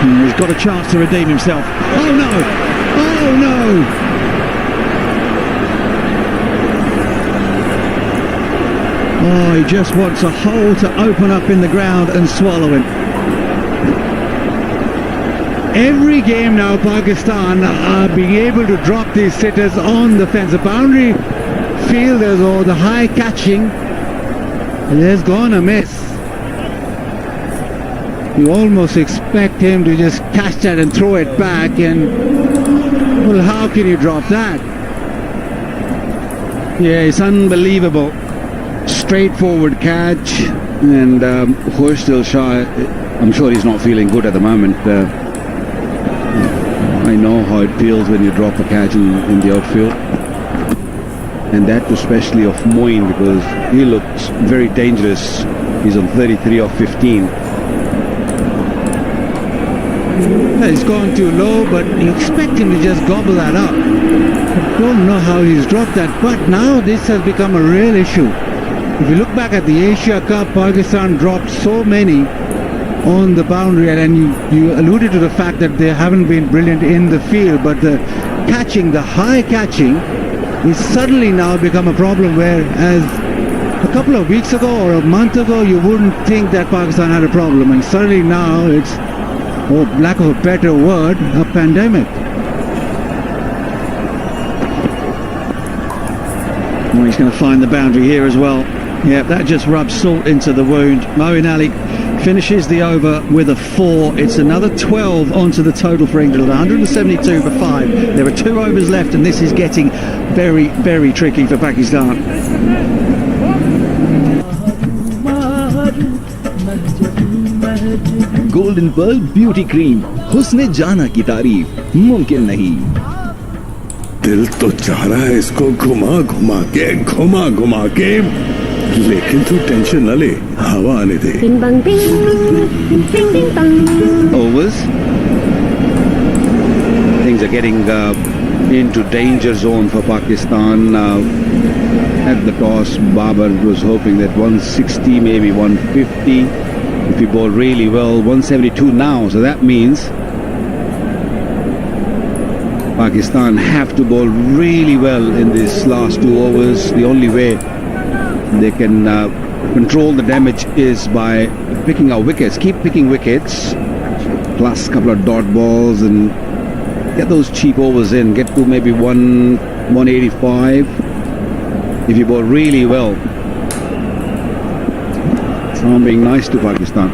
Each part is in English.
He's got a chance to redeem himself. Oh no! Oh no! Oh, he just wants a hole to open up in the ground and swallow him. Every game now, Pakistan are being able to drop these sitters on the fence. The boundary fielders or the high catching has gone amiss. You almost expect him to just catch that and throw it back, and well, how can you drop that? Yeah, it's unbelievable. Straightforward catch, and Khush still shy. I'm sure he's not feeling good at the moment. I know how it feels when you drop a catch in the outfield, and that especially of Moeen, because he looks very dangerous. He's on 33 of 15. He's gone too low, but you expect him to just gobble that up. I don't know how he's dropped that, but now this has become a real issue. If you look back at the Asia Cup, Pakistan dropped so many on the boundary, and you alluded to the fact that they haven't been brilliant in the field, but the catching, the high catching, is suddenly now become a problem, whereas a couple of weeks ago or a month ago you wouldn't think that Pakistan had a problem, and suddenly now it's, for lack of a better word, a pandemic. Well, he's going to find the boundary here as well. Yeah, that just rubs salt into the wound. Moeen Ali finishes the over with a 4. It's another 12 onto the total for England. 172 for 5. There are 2 overs left, and this is getting very, very tricky for Pakistan. Golden Pearl Beauty Cream, हुस्ने जाना की तारीफ मुमकिन नहीं। दिल तो चाह रहा है इसको घुमा घुमा के, लेकिन तू टेंशन न ले, हवा आने दे। Overs. Things are getting into danger zone for Pakistan. At the toss, Babar was hoping that 160, maybe 150. If he bowled really well, 172 now, so that means Pakistan have to bowl really well in these last 2 overs. The only way they can control the damage is by picking out wickets. Keep picking wickets, plus a couple of dot balls, and get those cheap overs in. Get to maybe 185 if you bowl really well. So I'm being nice to Pakistan.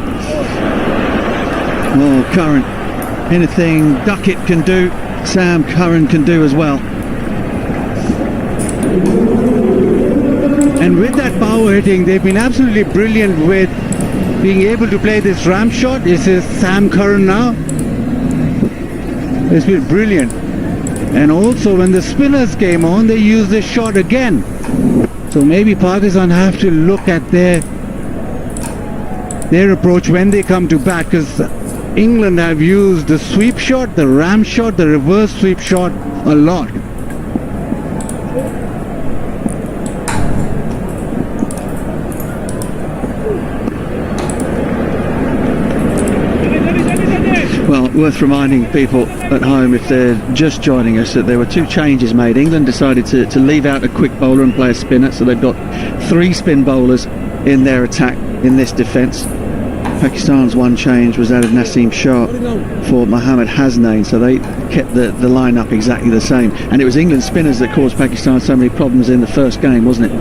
Oh, Curran. Anything Duckett can do, Sam Curran can do as well. And with that power hitting, they've been absolutely brilliant with being able to play this ram shot. This is Sam Curran now. It's been brilliant. And also when the spinners came on, they used this shot again. So maybe Pakistan have to look at their approach when they come to bat, because England have used the sweep shot, the ram shot, the reverse sweep shot a lot. Well, worth reminding people at home, if they're just joining us, that there were 2 changes made. England decided to leave out a quick bowler and play a spinner, so they've got 3 spin bowlers in their attack in this defence. Pakistan's one change was added Naseem Shah for Mohammad Hasnain, so they kept the line-up exactly the same. And it was England spinners that caused Pakistan so many problems in the first game, wasn't it?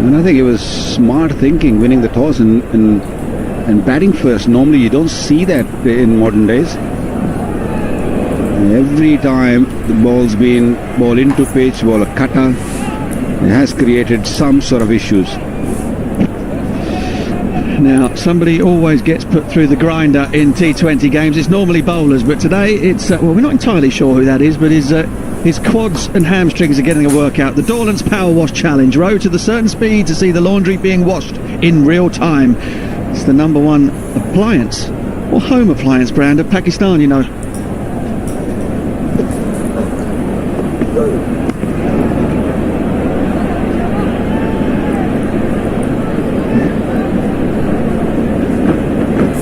And I think it was smart thinking, winning the toss and batting first. Normally you don't see that in modern days. Every time the ball's been ball into pitch, ball a cutter, it has created some sort of issues. Now, somebody always gets put through the grinder in T20 games. It's normally bowlers, but today it's, well, we're not entirely sure who that is, but his quads and hamstrings are getting a workout. The Dorland's Power Wash Challenge. Row to the certain speed to see the laundry being washed in real time. It's the #1 appliance, or home appliance brand of Pakistan, you know.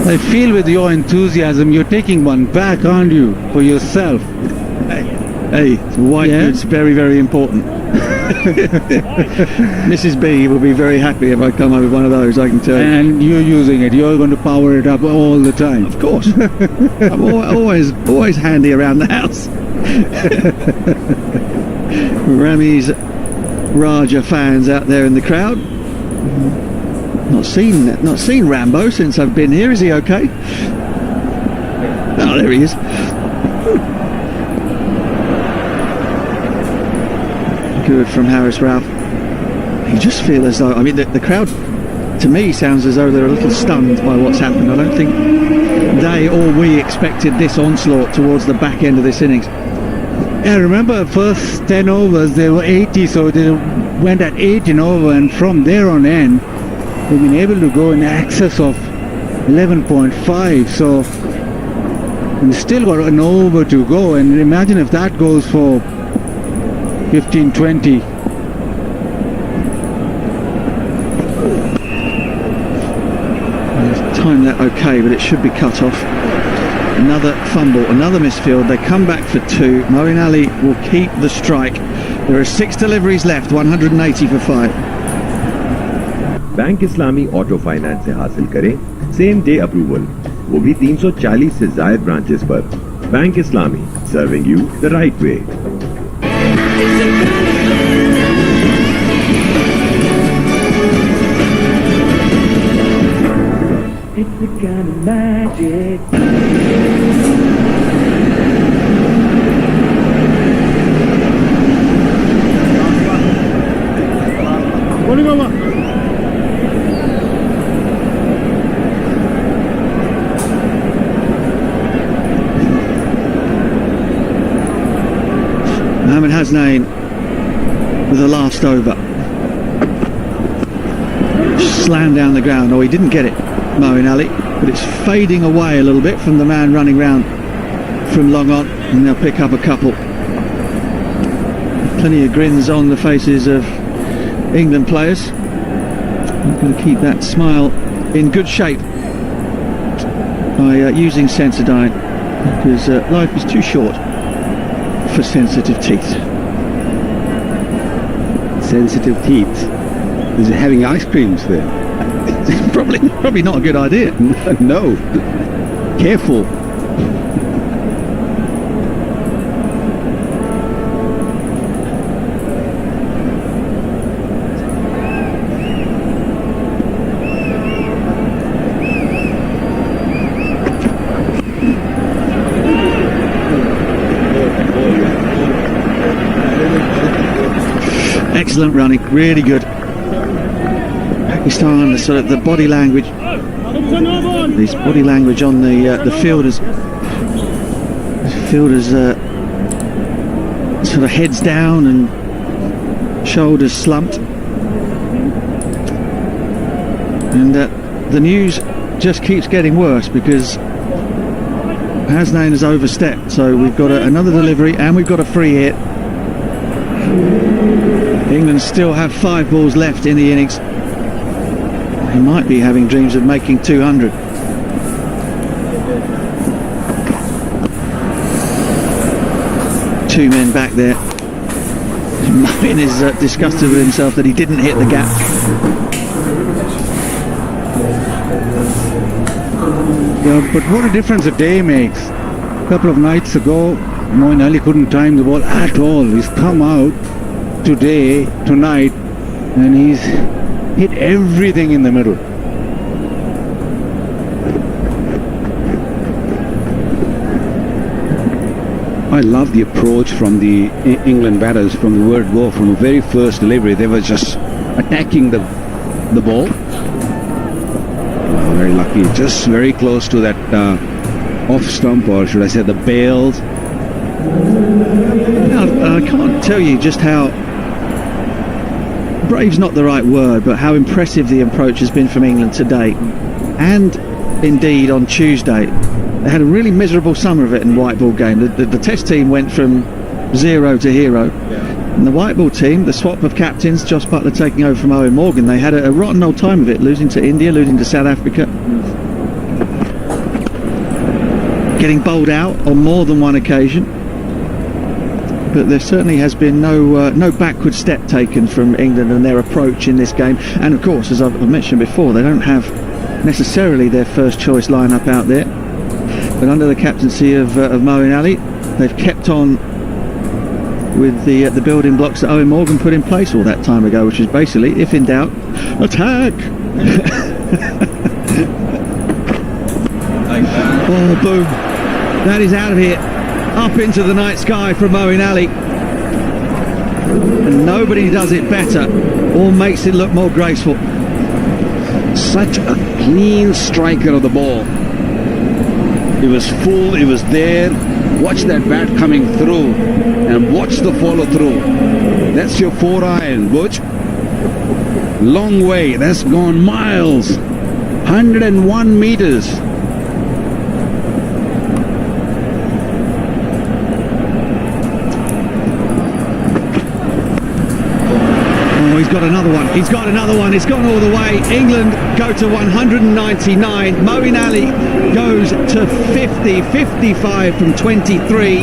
I feel with your enthusiasm, you're taking one back, aren't you, for yourself? Hey, white Yeah? goods, very, very important. Mrs. B will be very happy if I come up with one of those, I can tell you. And you're using it. You're going to power it up all the time. Of course. I'm always handy around the house. Rami's Raja fans out there in the crowd. Not seen Rambo since I've been here. Is he okay? Oh, there he is. Good from Harris Ralph. You just feel as though, I mean, the crowd to me sounds as though they're a little stunned by what's happened. I don't think they or we expected this onslaught towards the back end of this innings. Yeah, remember first 10 overs they were 80, so they went at 18 over, and from there on end they've been able to go in excess of 11.5, so and still got an over to go. And imagine if that goes for 15-20. Time that okay, but it should be cut off. Another fumble, another misfield. They come back for two. Moeen Ali will keep the strike. There are 6 deliveries left, 180 for 5. Bank Islami auto finance से हासिल करें same day approval, वो भी 340 से ज्यादा branches पर। Bank Islami, serving you the right way. It's the kind of magic. Mohamed Hasnain with the last over. Slammed down the ground. Oh, he didn't get it, Moeen Ali, but it's fading away a little bit from the man running round from long on, and they'll pick up a couple. Plenty of grins on the faces of England players. I'm going to keep that smile in good shape by using Sensodyne, because life is too short for sensitive teeth. Sensitive teeth. Is it having ice creams there? Probably not a good idea. No. Careful. Excellent running, really good. Pakistan, the sort of the body language, this body language on the fielders sort of heads down and shoulders slumped, and the news just keeps getting worse because Hasnain has overstepped. So we've got another delivery and we've got a free hit. England still have 5 balls left in the innings. He might be having dreams of making 200. Two men back there. Moeen is disgusted with himself that he didn't hit the gap. Yeah, but what a difference a day makes. A couple of nights ago, Moeen Ali couldn't time the ball at all. He's come out today, tonight, and he's hit everything in the middle. I love the approach from the England batters from the word go. From the very first delivery, they were just attacking the ball. Very lucky, just very close to that off stump, or should I say the bails. Now, I can't tell you just how brave's not the right word, but how impressive the approach has been from England today, and indeed on Tuesday. They had a really miserable summer of it in the white ball game. The test team went from 0 to hero. And the white ball team, the swap of captains, Joss Butler taking over from Owen Morgan, they had a rotten old time of it, losing to India, losing to South Africa. getting bowled out on more than one occasion. But there certainly has been no backward step taken from England and their approach in this game. And of course, as I've mentioned before, they don't have necessarily their first choice lineup out there. But under the captaincy of Moeen Ali, they've kept on with the building blocks that Owen Morgan put in place all that time ago, which is basically, if in doubt, attack. Oh, boom. That is out of here. Up into the night sky from Moeen Ali. And nobody does it better or makes it look more graceful. Such a clean striker of the ball. It was full, it was there. Watch that bat coming through and watch the follow through. That's your 4-iron, Butch. Long way, that's gone miles. 101 meters. He's got another one. He's got another one. It's gone all the way. England go to 199. Moeen Ali goes to 50. 55 from 23.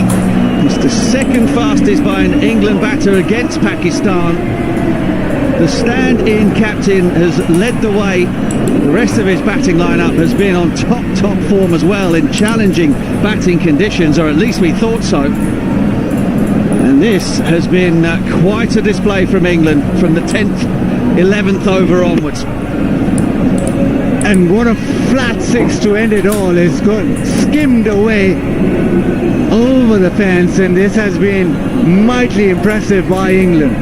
It's the second fastest by an England batter against Pakistan. The stand-in captain has led the way. The rest of his batting lineup has been on top form as well in challenging batting conditions, or at least we thought so. And this has been quite a display from England from the 10th, 11th over onwards. And what a flat six to end it all. It's skimmed away over the fence, and this has been mightily impressive by England.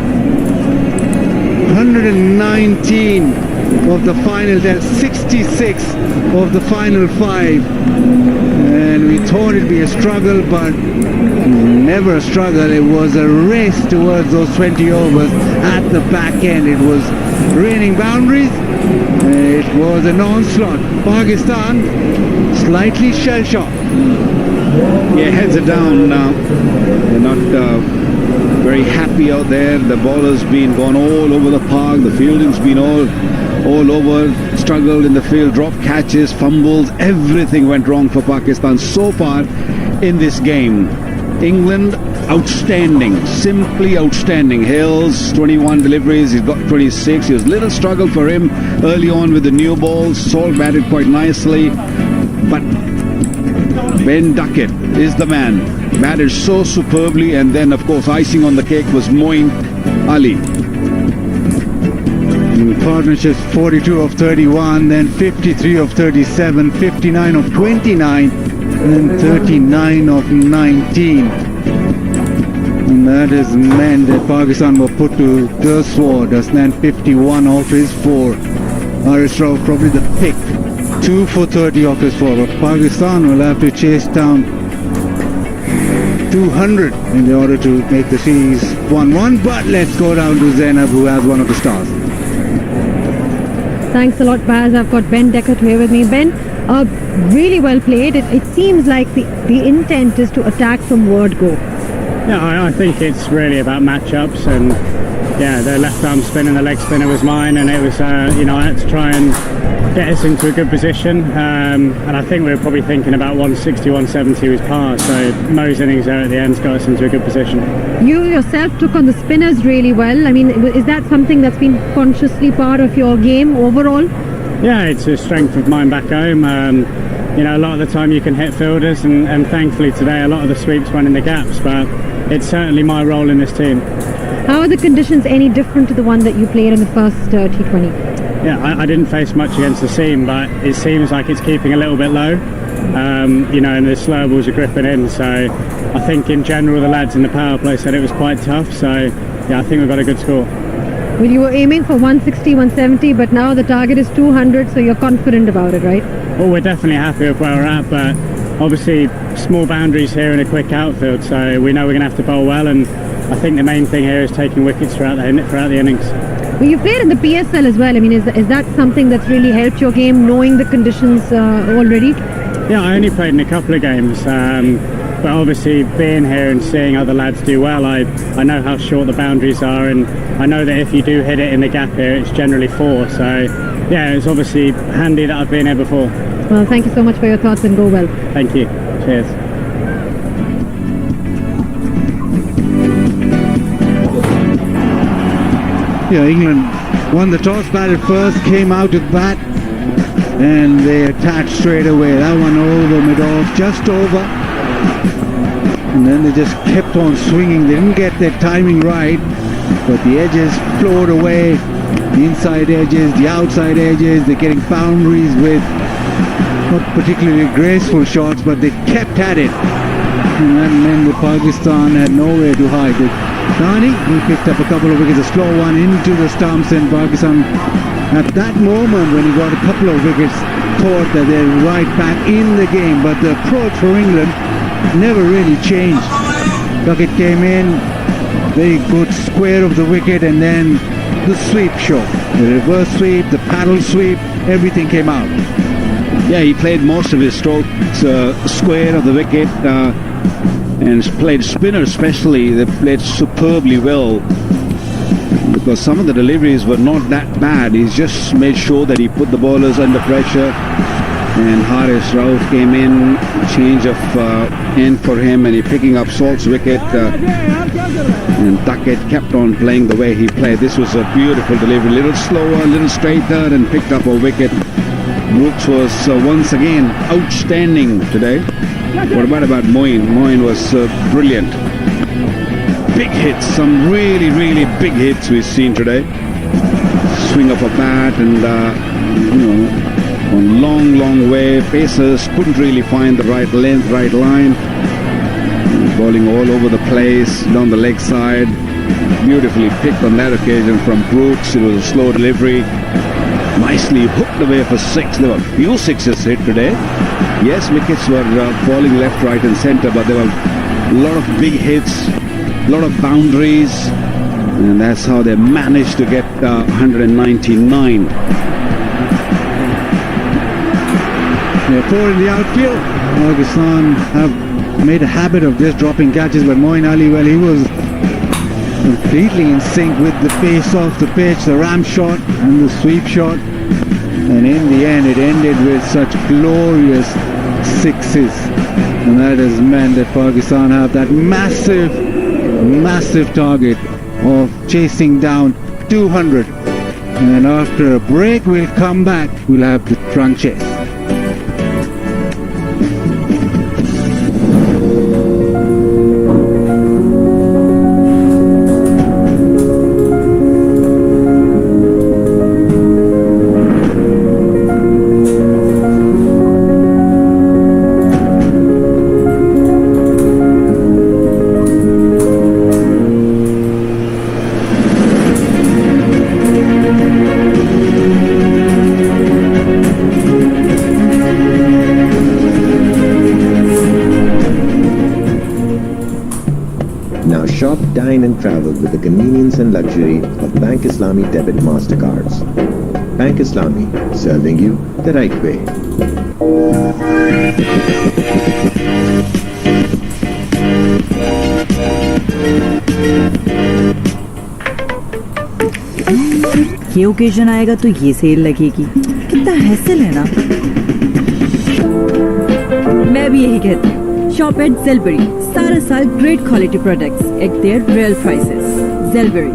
119 of the final, that's 66 of the final 5. And we thought it'd be a struggle, but never a struggle. It was a race towards those 20 overs at the back end. It was raining boundaries. It was an onslaught. Pakistan slightly shell-shocked. Yeah, heads are down now. They're not very happy out there. The bowler's been gone all over the park. The fielding's been all over. Struggled in the field, dropped catches, fumbles. Everything went wrong for Pakistan so far in this game. England, outstanding, simply outstanding. Hales, 21 deliveries, he's got 26. It was a little struggle for him early on with the new balls. Salt batted quite nicely, but Ben Duckett is the man. Batted so superbly, and then of course icing on the cake was Moeen Ali. Partnerships 42 of 31, then 53 of 37, 59 of 29, and 39 of 19. And that has meant that Pakistan were put to the sword. Hasnan 51 off his 4. Haris Rauf probably the pick. 2 for 30 off his 4. But Pakistan will have to chase down 200 in order to make the series 1-1. But let's go down to Zainab, who has one of the stars. Thanks a lot, Baz. I've got Ben Deckert here with me. Ben, really well played. It seems like the intent is to attack from word go. Yeah, I think it's really about matchups, and yeah, the left arm spin and the leg spinner was mine, and it was I had to try and get us into a good position, and I think we were probably thinking about 160, 170 was par, so Mo's innings there at the end got us into a good position. You yourself took on the spinners really well. I mean, is that something that's been consciously part of your game overall? Yeah, it's a strength of mine back home. A lot of the time you can hit fielders, and thankfully today a lot of the sweeps went in the gaps, but it's certainly my role in this team. How are the conditions any different to the one that you played in the first T20? Yeah, I didn't face much against the seam, but it seems like it's keeping a little bit low. And the slow balls are gripping in, so I think in general the lads in the power play said it was quite tough, so yeah, I think we've got a good score. Well, you were aiming for 160, 170, but now the target is 200, so you're confident about it, right? Well, we're definitely happy with where we're at, but obviously small boundaries here in a quick outfield, so we know we're going to have to bowl well, and I think the main thing here is taking wickets throughout the innings. Well, you played in the PSL as well. I mean, is that something that's really helped your game, knowing the conditions already? Yeah, I only played in a couple of games, but obviously being here and seeing other lads do well, I know how short the boundaries are, and I know that if you do hit it in the gap here, it's generally 4, so yeah, it's obviously handy that I've been here before. Well, thank you so much for your thoughts, and go well. Thank you. Cheers. Cheers. Yeah, England won the toss, batted first, came out to bat, and they attacked straight away. That one over mid-off, just over. And then they just kept on swinging. They didn't get their timing right, but the edges flowed away. The inside edges, the outside edges, they're getting boundaries with not particularly graceful shots, but they kept at it. And that meant that Pakistan had nowhere to hide. Dhani, he picked up a couple of wickets, a slow one into the stumps, and Pakistan, at that moment when he got a couple of wickets, thought that they're right back in the game. But the approach for England never really changed. Duckett came in, very good square of the wicket, and then the sweep show. The reverse sweep, the paddle sweep, everything came out. Yeah, he played most of his strokes square of the wicket and played spinner especially. They played superbly well because some of the deliveries were not that bad. He just made sure that he put the bowlers under pressure, and Haris Rauf came in, change of end for him, and he picking up Salt's wicket, and Duckett kept on playing the way he played. This was a beautiful delivery, a little slower, a little straighter, and picked up a wicket. Brooks was once again outstanding today. What about Moeen? Moeen was brilliant. Big hits, some really, really big hits we've seen today. Swing of a bat and, on long way. Pacers couldn't really find the right length, right line. Bowling all over the place, down the leg side. Beautifully picked on that occasion from Brooks. It was a slow delivery. Nicely hooked away for six. There were a few sixes hit today. Yes, wickets were falling left, right and centre, but there were a lot of big hits, a lot of boundaries, and that's how they managed to get 199. Yeah, 4 in the outfield. Pakistan have made a habit of just dropping catches, but Moeen Ali, well, he was completely in sync with the pace off the pitch, the ram shot and the sweep shot, and in the end it ended with such glorious sixes, and that has meant that Pakistan have that massive target of chasing down 200, and after a break we'll come back, we'll have the trunk chase. Shop, dine and travel with the convenience and luxury of Bank Islami debit MasterCards. Bank Islami, serving you the right way. ये occasion आएगा तो ये cell लगेगी, कितना hassle है ना। मैं भी यही कहती हूँ, शॉप एट ज़ेलबरी, सारा साल great quality products at their real prices. Zellbury,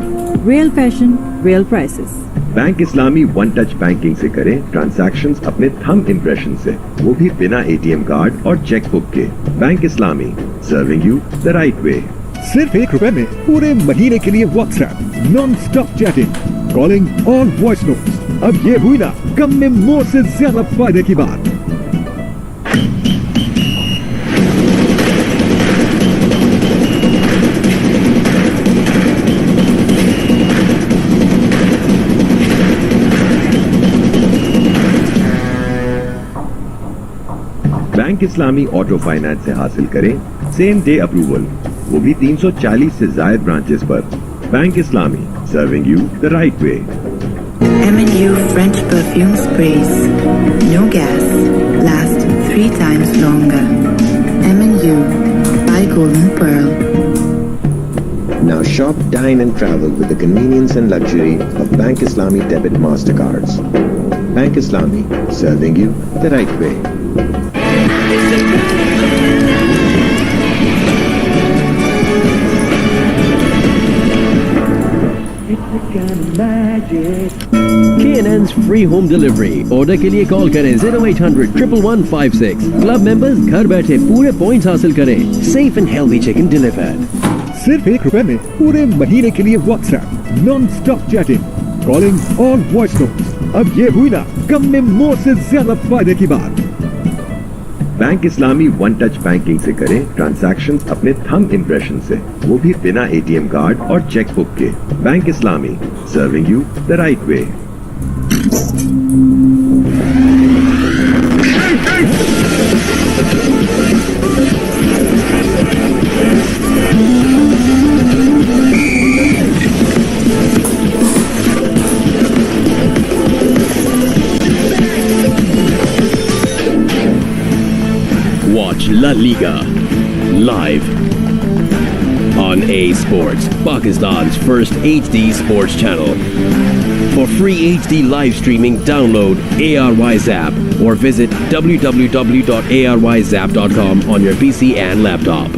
real fashion, real prices. Bank Islami one touch banking से करें ट्रांजैक्शंस अपने थंब इम्प्रेशन से, वो भी बिना एटीएम कार्ड और चेकबुक के। Bank Islami, serving you the right वे। सिर्फ ₹1 में पूरे महीने के लिए WhatsApp nonstop chatting, calling और वॉइस नोट्स। अब ये हुई ना कम में मोर से ज्यादा फायदे की बात। बैंक इस्लामी ऑटो फाइनेंस से हासिल करें सेम डे अप्रूवल, वो भी 340 से ज्यादा ब्रांचेस पर। Bank Islami, serving you the right way. M&U French perfume sprays. No gas. Last 3 times longer. M&U by Golden Pearl. Now shop, dine and travel with the convenience and luxury of Bank Islami debit MasterCards. Bank Islami, serving you the right way. K&N's free home delivery. Order के लिए call करें 0800 11156. Club members घर बैठे पूरे points हासिल करें. Safe and healthy chicken delivered. सिर्फ ₹1 में पूरे महीने के लिए WhatsApp non stop chatting, calling और वॉइस नोट्स। अब ये हुई ना कम में मोर से ज्यादा फायदे की बात। Bank Islami one touch banking से करें ट्रांजैक्शंस अपने थंब इम्प्रेशन से, वो भी बिना एटीएम कार्ड और चेकबुक के। Bank Islami, serving you the right way. Watch La Liga live on A Sports, Pakistan's first HD sports channel. For free HD live streaming, download ARY's app or visit www.aryzapp.com on your PC and laptop.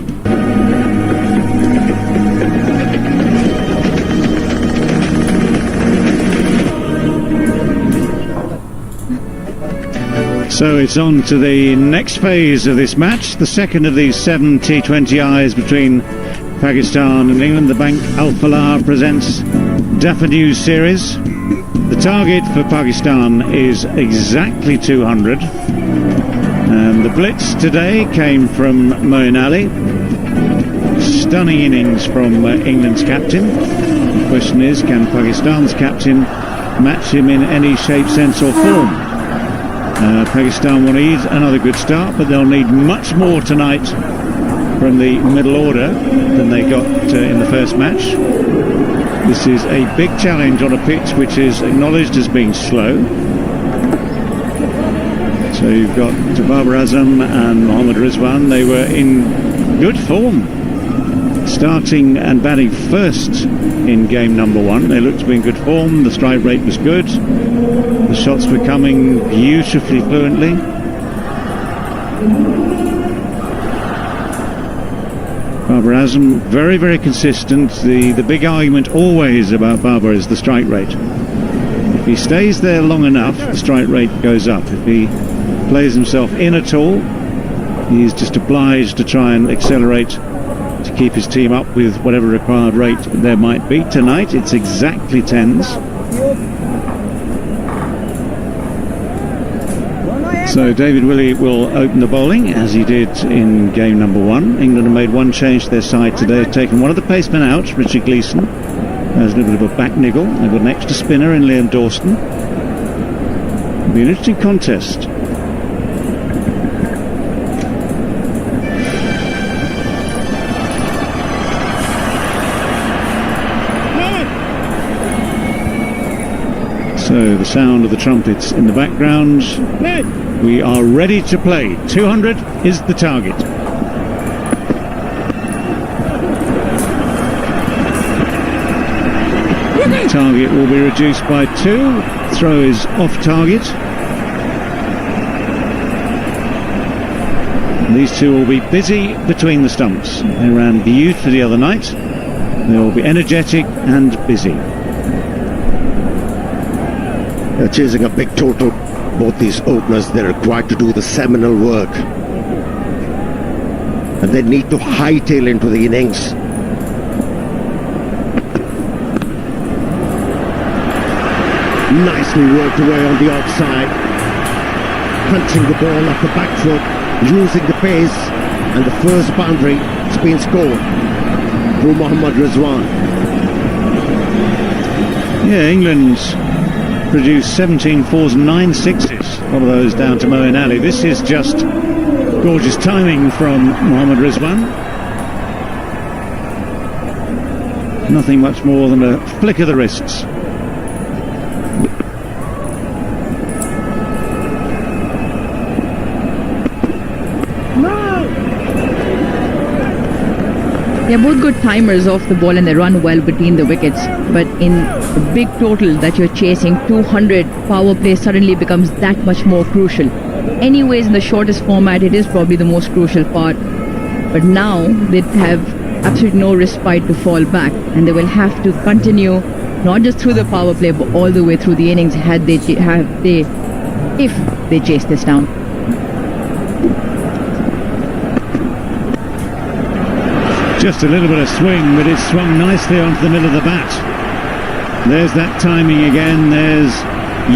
So it's on to the next phase of this match, the second of these 7 T20Is between Pakistan and England. The Bank Al Falah presents Dafa News series. The target for Pakistan is exactly 200. And the blitz today came from Moeen Ali. Stunning innings from England's captain. The question is, can Pakistan's captain match him in any shape, sense or form? Pakistan will need another good start, but they'll need much more tonight from the middle order than they got in the first match. This is a big challenge on a pitch which is acknowledged as being slow. So you've got Babar Azam and Mohammad Rizwan. They were in good form, starting and batting first in game number 1. They looked to be in good form. The strike rate was good. The shots were coming beautifully fluently. Babar Azam, very, very consistent. The big argument always about Babar is the strike rate. If he stays there long enough, the strike rate goes up. If he plays himself in at all, he's just obliged to try and accelerate to keep his team up with whatever required rate there might be. Tonight it's exactly 10s. So David Willey will open the bowling as he did in game number 1. England have made one change to their side today. They've taken one of the pacemen out, Richard Gleeson. There's a little bit of a back niggle. They've got an extra spinner in Liam Dawson. It'll be an interesting contest. So the sound of the trumpets in the background. We are ready to play. 200 is the target. Target will be reduced by 2. Throw is off target. These two will be busy between the stumps. They ran beautifully the other night. They will be energetic and busy. They're chasing a big total. Both these openers, they're required to do the seminal work. And they need to hightail into the innings. Nicely worked away on the offside. Punching the ball off the back foot, using the pace, and the first boundary has been scored through Mohammad Rizwan. Yeah, England's produced 17 fours and 9 sixes. All of those down to Moeen Ali. This is just gorgeous timing from Mohammad Rizwan. Nothing much more than a flick of the wrists. They're both good timers off the ball and they run well between the wickets. But in the big total that you're chasing, 200, power play suddenly becomes that much more crucial. anyways, in the shortest format, it is probably the most crucial part. But now they have absolutely no respite to fall back, and they will have to continue not just through the power play, but all the way through the innings if they chase this down. Just a little bit of swing, but it's swung nicely onto the middle of the bat. There's that timing again. There's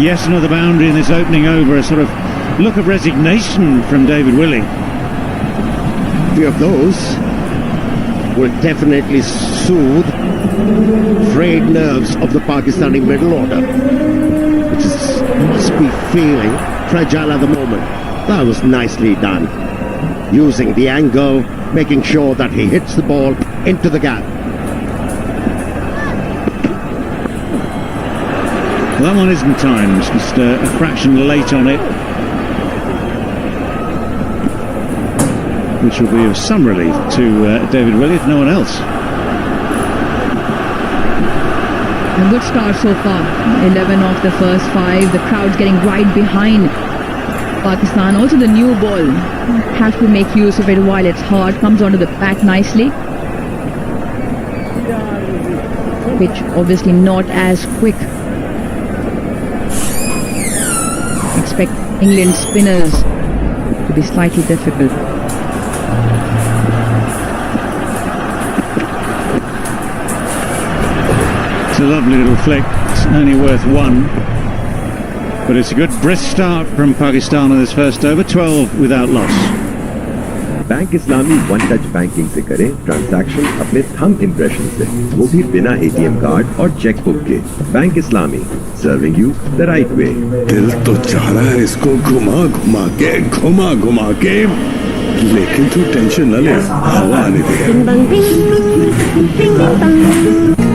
yet another boundary in this opening over. A sort of look of resignation from David Willey. A few of those will definitely soothe frayed nerves of the Pakistani middle order, which must be feeling fragile at the moment. That was nicely done. Using the angle, making sure that he hits the ball into the gap. Well, that one isn't timed, just a fraction late on it, which will be of some relief to David Willey, if no one else. A good start so far. 11 off the first 5. The crowd's getting right behind Pakistan. Also the new ball, have to make use of it while it's hard. Comes onto the bat nicely. Pitch obviously not as quick. Expect England spinners to be slightly difficult. It's a lovely little flick. It's only worth 1. But it's a good brisk start from Pakistan in this first over, 12 without loss. Bank Islami one touch banking से करें transaction अपने thumb impression से, वो भी बिना ATM card और chequebook के। Bank Islami, serving you the right वे। दिल तो चाह रहा है इसको घुमा घुमा के, लेकिन तू टेंशन न ले, हवा आने दे।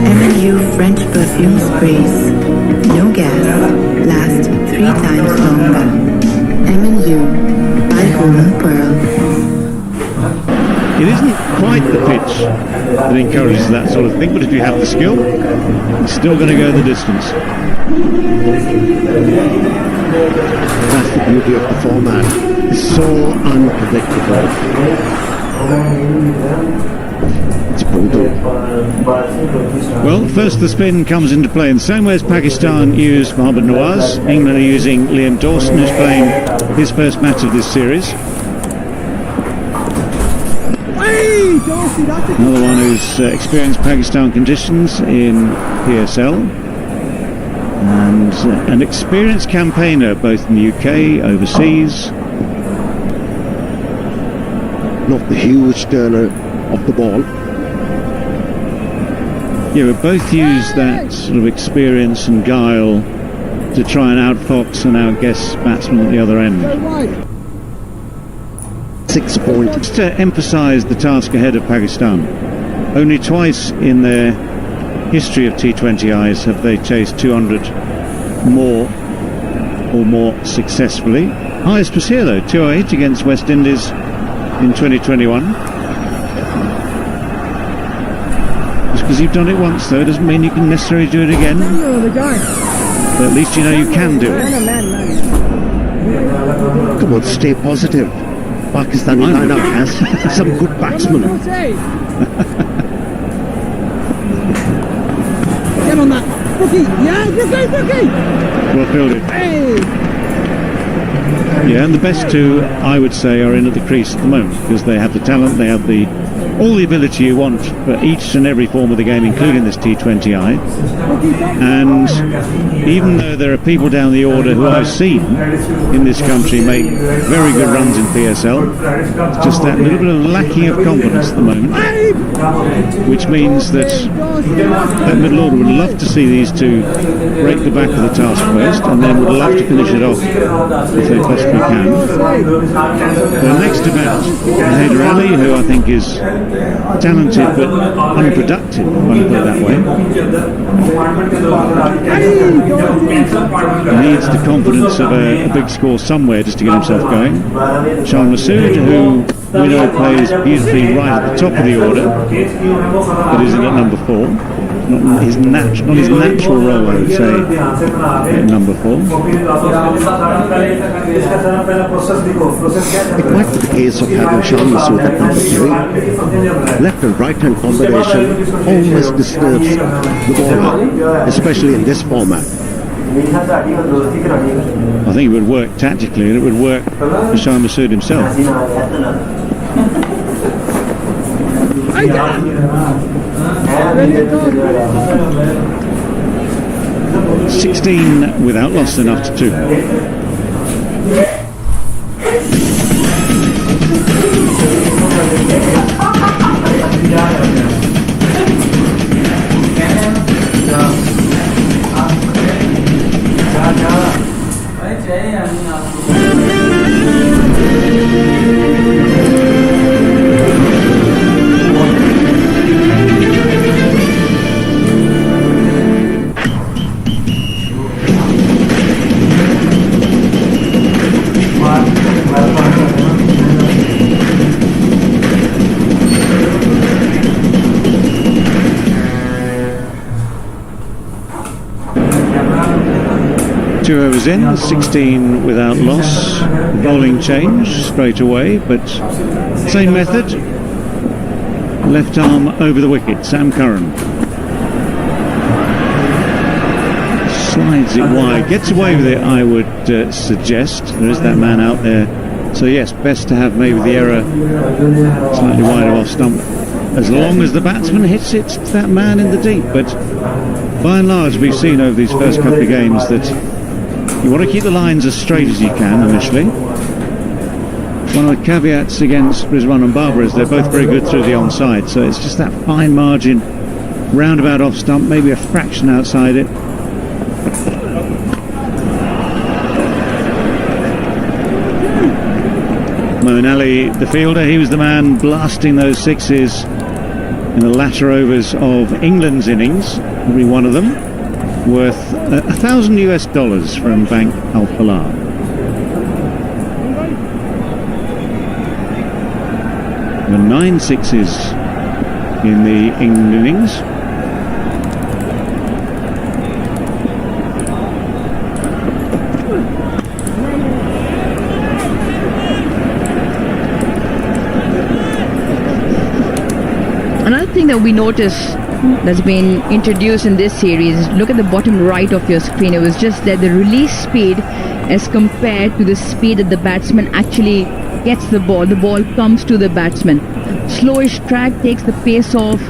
M&U French perfume sprays. No gas. Last 3 times longer. M&U by Golden Pearl. It isn't quite the pitch that encourages that sort of thing, but if you have the skill, it's still going to go the distance. That's the beauty of the format. It's so unpredictable. It's brutal. Well, first the spin comes into play in the same way as Pakistan used Mohammad Nawaz. England are using Liam Dawson, who's playing his first match of this series. Another one who's experienced Pakistan conditions in PSL, and an experienced campaigner both in the UK, overseas. Not the huge turner of the ball. Yeah, but both use that sort of experience and guile to try and outfox and outguess batsmen at the other end. 6 points. Just to emphasise the task ahead of Pakistan, only twice in their history of T20Is have they chased 200 more successfully. Highest was here though, 208 against West Indies in 2021. Just because you've done it once though doesn't mean you can necessarily do it again. But at least you know you can do it. Come on, stay positive. Pakistani lineup has some good batsmen. Get on that. Rookie. Yeah, rookie. Well fielded. Yeah, and the best two, I would say, are in at the crease at the moment because they have the talent, they have all the ability you want for each and every form of the game, including this T20I. And even though there are people down the order who I've seen in this country make very good runs in PSL, it's just that little bit of lacking of confidence at the moment, which means that middle order would love to see these two break the back of the task first, and then would love to finish it off if they possibly can. The next to bat, Haider Ali, who I think is talented but unproductive, if I put it that way. He needs the confidence of a big score somewhere just to get himself going. Shan Masood, who we know plays beautifully right at the top of the order, but is in at number 4. not his natural role, I would say, at number 4. It might be the case of having Shan Masood at number 3. Left and right hand combination always disturbs the bowler, especially in this format. I think it would work tactically, and it would work for Shan Masood himself. 16 without loss and after 2. Two overs in, 16 without loss. Bowling change straight away, but same method. Left arm over the wicket, Sam Curran. Slides it wide, gets away with it, I would suggest. There is that man out there. So yes, best to have maybe the error slightly wider off stump, as long as the batsman hits it to that man in the deep. But by and large, we've seen over these first couple of games that you want to keep the lines as straight as you can initially. One of the caveats against Rizwan and Barber is they're both very good through the onside, so it's just that fine margin, roundabout off stump, maybe a fraction outside it. Moeen Ali, the fielder, he was the man blasting those sixes in the latter overs of England's innings, every one of them worth $1,000 from Bank Al Falah. The 9 sixes in the England innings. Another thing that we notice that's been introduced in this series, look at the bottom right of your screen. It was just that the release speed as compared to the speed that the batsman actually gets the ball comes to the batsman. Slowish track takes the pace off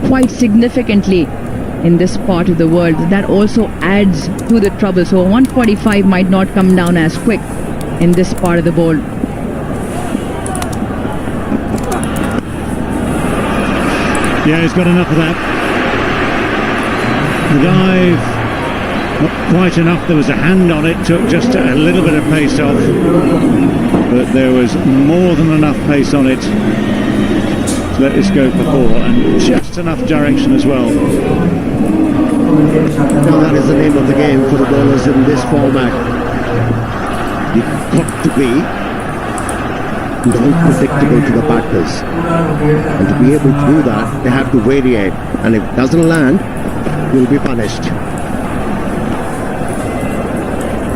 quite significantly in this part of the world. That also adds to the trouble. So 145 might not come down as quick in this part of the world. Yeah, he's got enough of that. The dive, not quite enough. There was a hand on it, took just a little bit of pace off, but there was more than enough pace on it to let this go for 4, and just enough direction as well. Now that is the name of the game for the bowlers in this format. You've got to be unpredictable to the batters, and to be able to do that they have to variate, and if it doesn't land you'll be punished.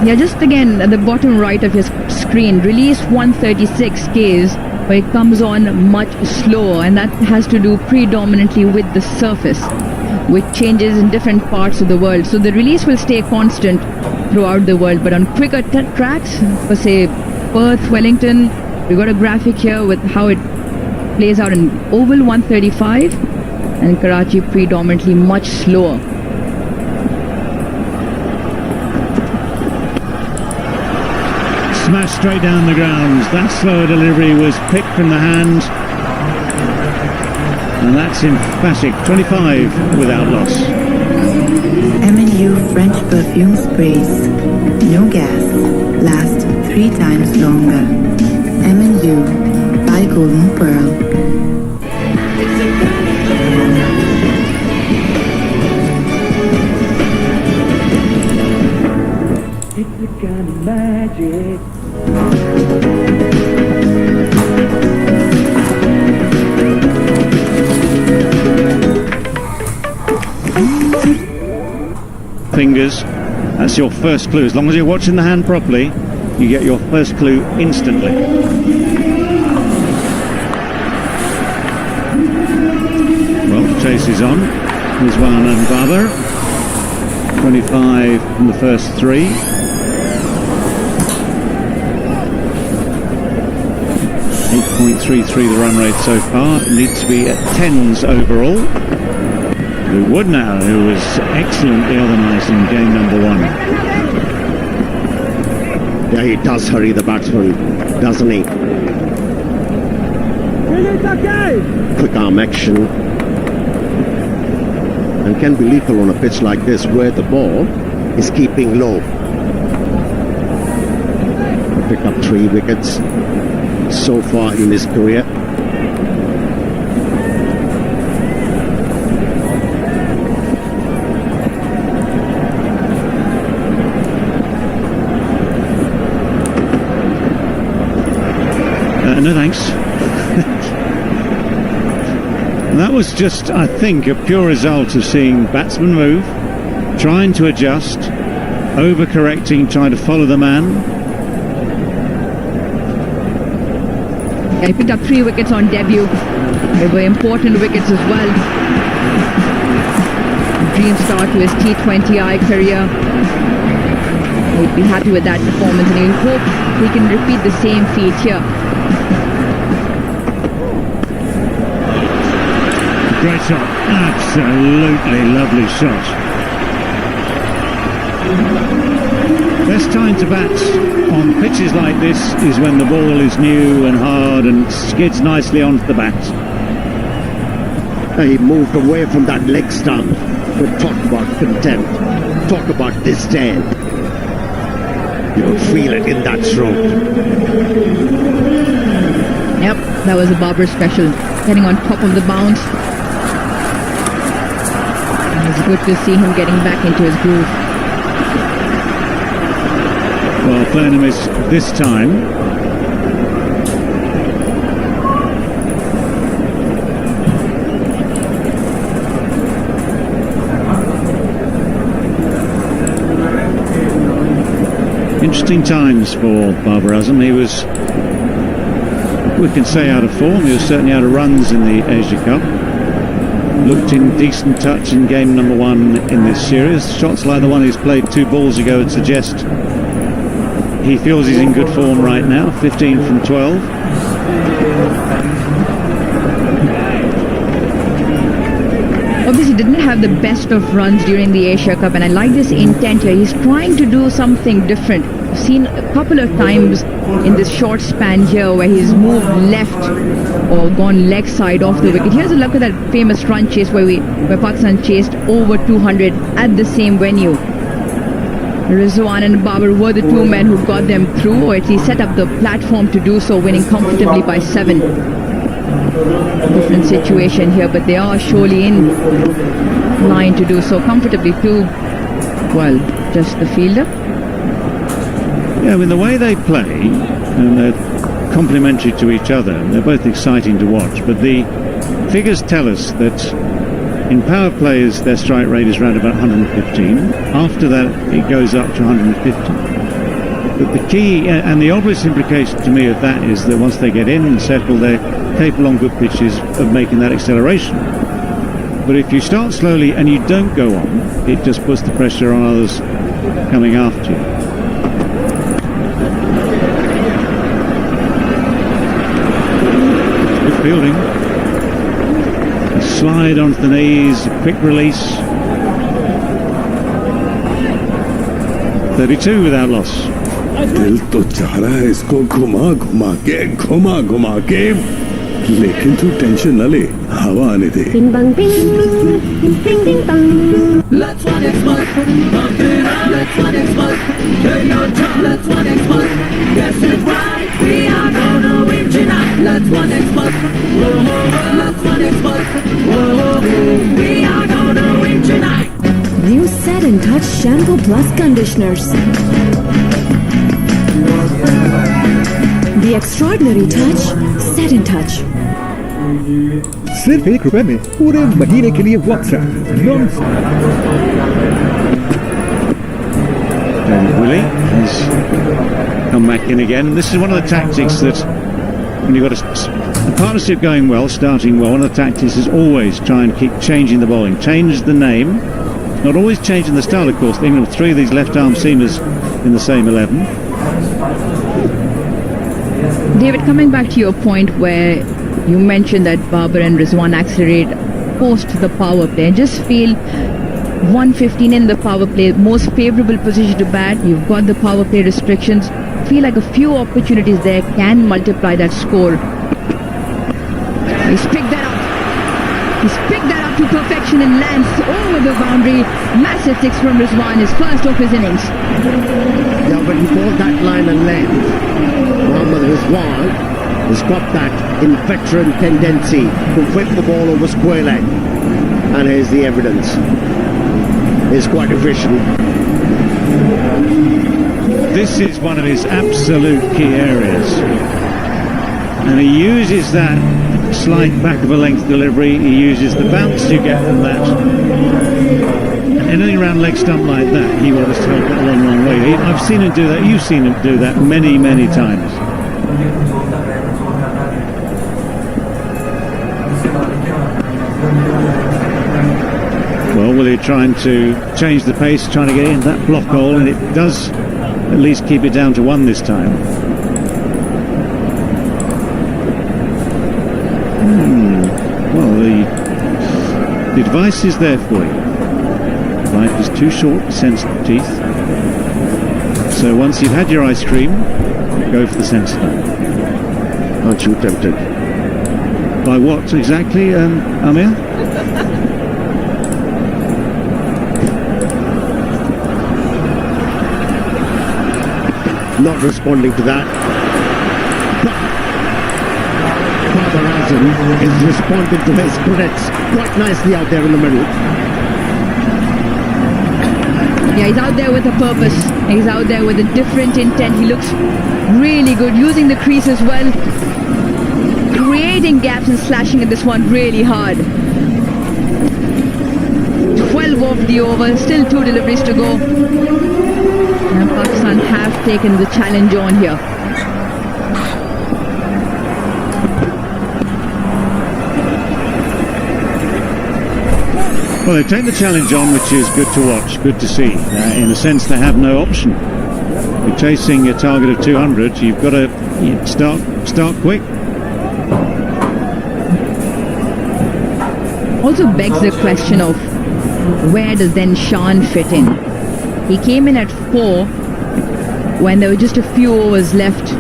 Yeah, just again at the bottom right of your screen, release 136 Ks, but it comes on much slower, and that has to do predominantly with the surface, which changes in different parts of the world. So the release will stay constant throughout the world, but on quicker tracks, for say Perth, Wellington, we got a graphic here with how it plays out in oval 135, and Karachi predominantly much slower. Smashed straight down the ground. That slower delivery was picked from the hand, and that's emphatic. 25 without loss. M&U French perfume sprays. No gas. Last 3 times longer. M&U by Golden Pearl. It's the kind of magic. fingers, that's your first clue. As long as you're watching the hand properly, you get your first clue instantly. Well, the chase is on. Rizwan and Babar. 25 from the first three. 8.33 the run rate so far. It needs to be at 10s overall. Wood now, who was excellent the other night in game number 1. Yeah, he does hurry the batsman, doesn't he? Quick arm action. And can be lethal on a pitch like this where the ball is keeping low. Picked up 3 wickets so far in his career. No thanks. That was just, I think, a pure result of seeing batsmen move, trying to adjust, overcorrecting, trying to follow the man. He picked up 3 wickets on debut. They were important wickets as well. Dream start to his T20I career. He'd be happy with that performance and he'll hope he can repeat the same feat here. Great shot, absolutely lovely shot. Best time to bat on pitches like this is when the ball is new and hard and skids nicely onto the bat. He moved away from that leg stump. But talk about contempt, talk about disdain. You feel it in that stroke. Yep, that was a Babar special. Getting on top of the bounce. It's good to see him getting back into his groove. Well, playing him this time. Interesting times for Babar Azam. He was, we can say, out of form. He was certainly out of runs in the Asia Cup. Looked in decent touch in game number 1 in this series. Shots like the one he's played 2 balls ago would suggest he feels he's in good form right now. 15 from 12. Obviously didn't have the best of runs during the Asia Cup, and I like this intent here. He's trying to do something different. I've seen a couple of times in this short span here where he's moved left or gone leg side off the wicket. Here's a look at that famous run chase where Pakistan chased over 200 at the same venue. Rizwan and Babar were the 2 men who got them through, or at least set up the platform to do so, winning comfortably by 7. Different situation here, but they are surely in line to do so comfortably too. Well, just the fielder. Yeah, I mean, the way they play, and they're complementary to each other, they're both exciting to watch, but the figures tell us that in power plays their strike rate is around about 115. After that it goes up to 150. But the key and the obvious implication to me of that is that once they get in and settle, they're capable on good pitches of making that acceleration. But if you start slowly and you don't go on, it just puts the pressure on others coming after you. Good fielding. A slide onto the knees, a quick release. 32 without loss. दिल तो चाह रहा है इसको घुमा घुमा के लेकिन तू टेंशन न ले हवा आने दे Bing bang bing, bing bing bang. Let's one expert, pump it up. Let's one expert, turn your drum. Let's one expert, guess it right. We are gonna win tonight. Let's one expert, whoa, let's one expert, whoa, we are gonna win tonight. New Set and Touch Shampoo Plus Conditioners. The extraordinary touch, Set and Touch. सिर्फ ₹1 में पूरे महीने के लिए WhatsApp Willie has come back in again. And this is one of the tactics that, when you've got a partnership going well, starting well, one of the tactics is always try and keep changing the bowling. Change the name, not always changing the style, of course. England have three of these left-arm seamers in the same 11. David, coming back to your point where you mentioned that Babar and Rizwan accelerate post the power play, I just feel 115 in the power play, most favourable position to bat. You've got the power play restrictions. Feel like a few opportunities there can multiply that score. He's picked that up. He's picked that up to perfection and lands over the boundary. Massive six from Rizwan, his first of his innings. Yeah, but he bowled that line and length. Mohammad Rizwan has got that inveterate tendency to whip the ball over square leg. And here's the evidence. He's quite efficient. This is one of his absolute key areas. And he uses that slight back of a length delivery, he uses the bounce you get from that. And anything around leg stump like that, he will just help it a long, long way. I've seen him do that, you've seen him do that many, many times. Well, Willie trying to change the pace, trying to get in that block hole, and it does at least keep it down to one this time. Well, the advice is there for you. Life is too short for sensitive teeth. So once you've had your ice cream, go for the sensitive. Aren't you tempted? By what exactly, Amir? Not responding to that. Father Azam is responding to his critics quite nicely out there in the middle. Yeah, he's out there with a purpose. He's out there with a different intent. He looks really good, using the crease as well, creating gaps and slashing at this one really hard. 12 off the over, still 2 deliveries to go. And Pakistan have taken the challenge on here. Well, they've taken the challenge on, which is good to watch, good to see. In a sense, they have no option. You're chasing a target of 200, you've got to start quick. Also begs the question of where does then Shan fit in? He came in at 4 when there were just a few overs left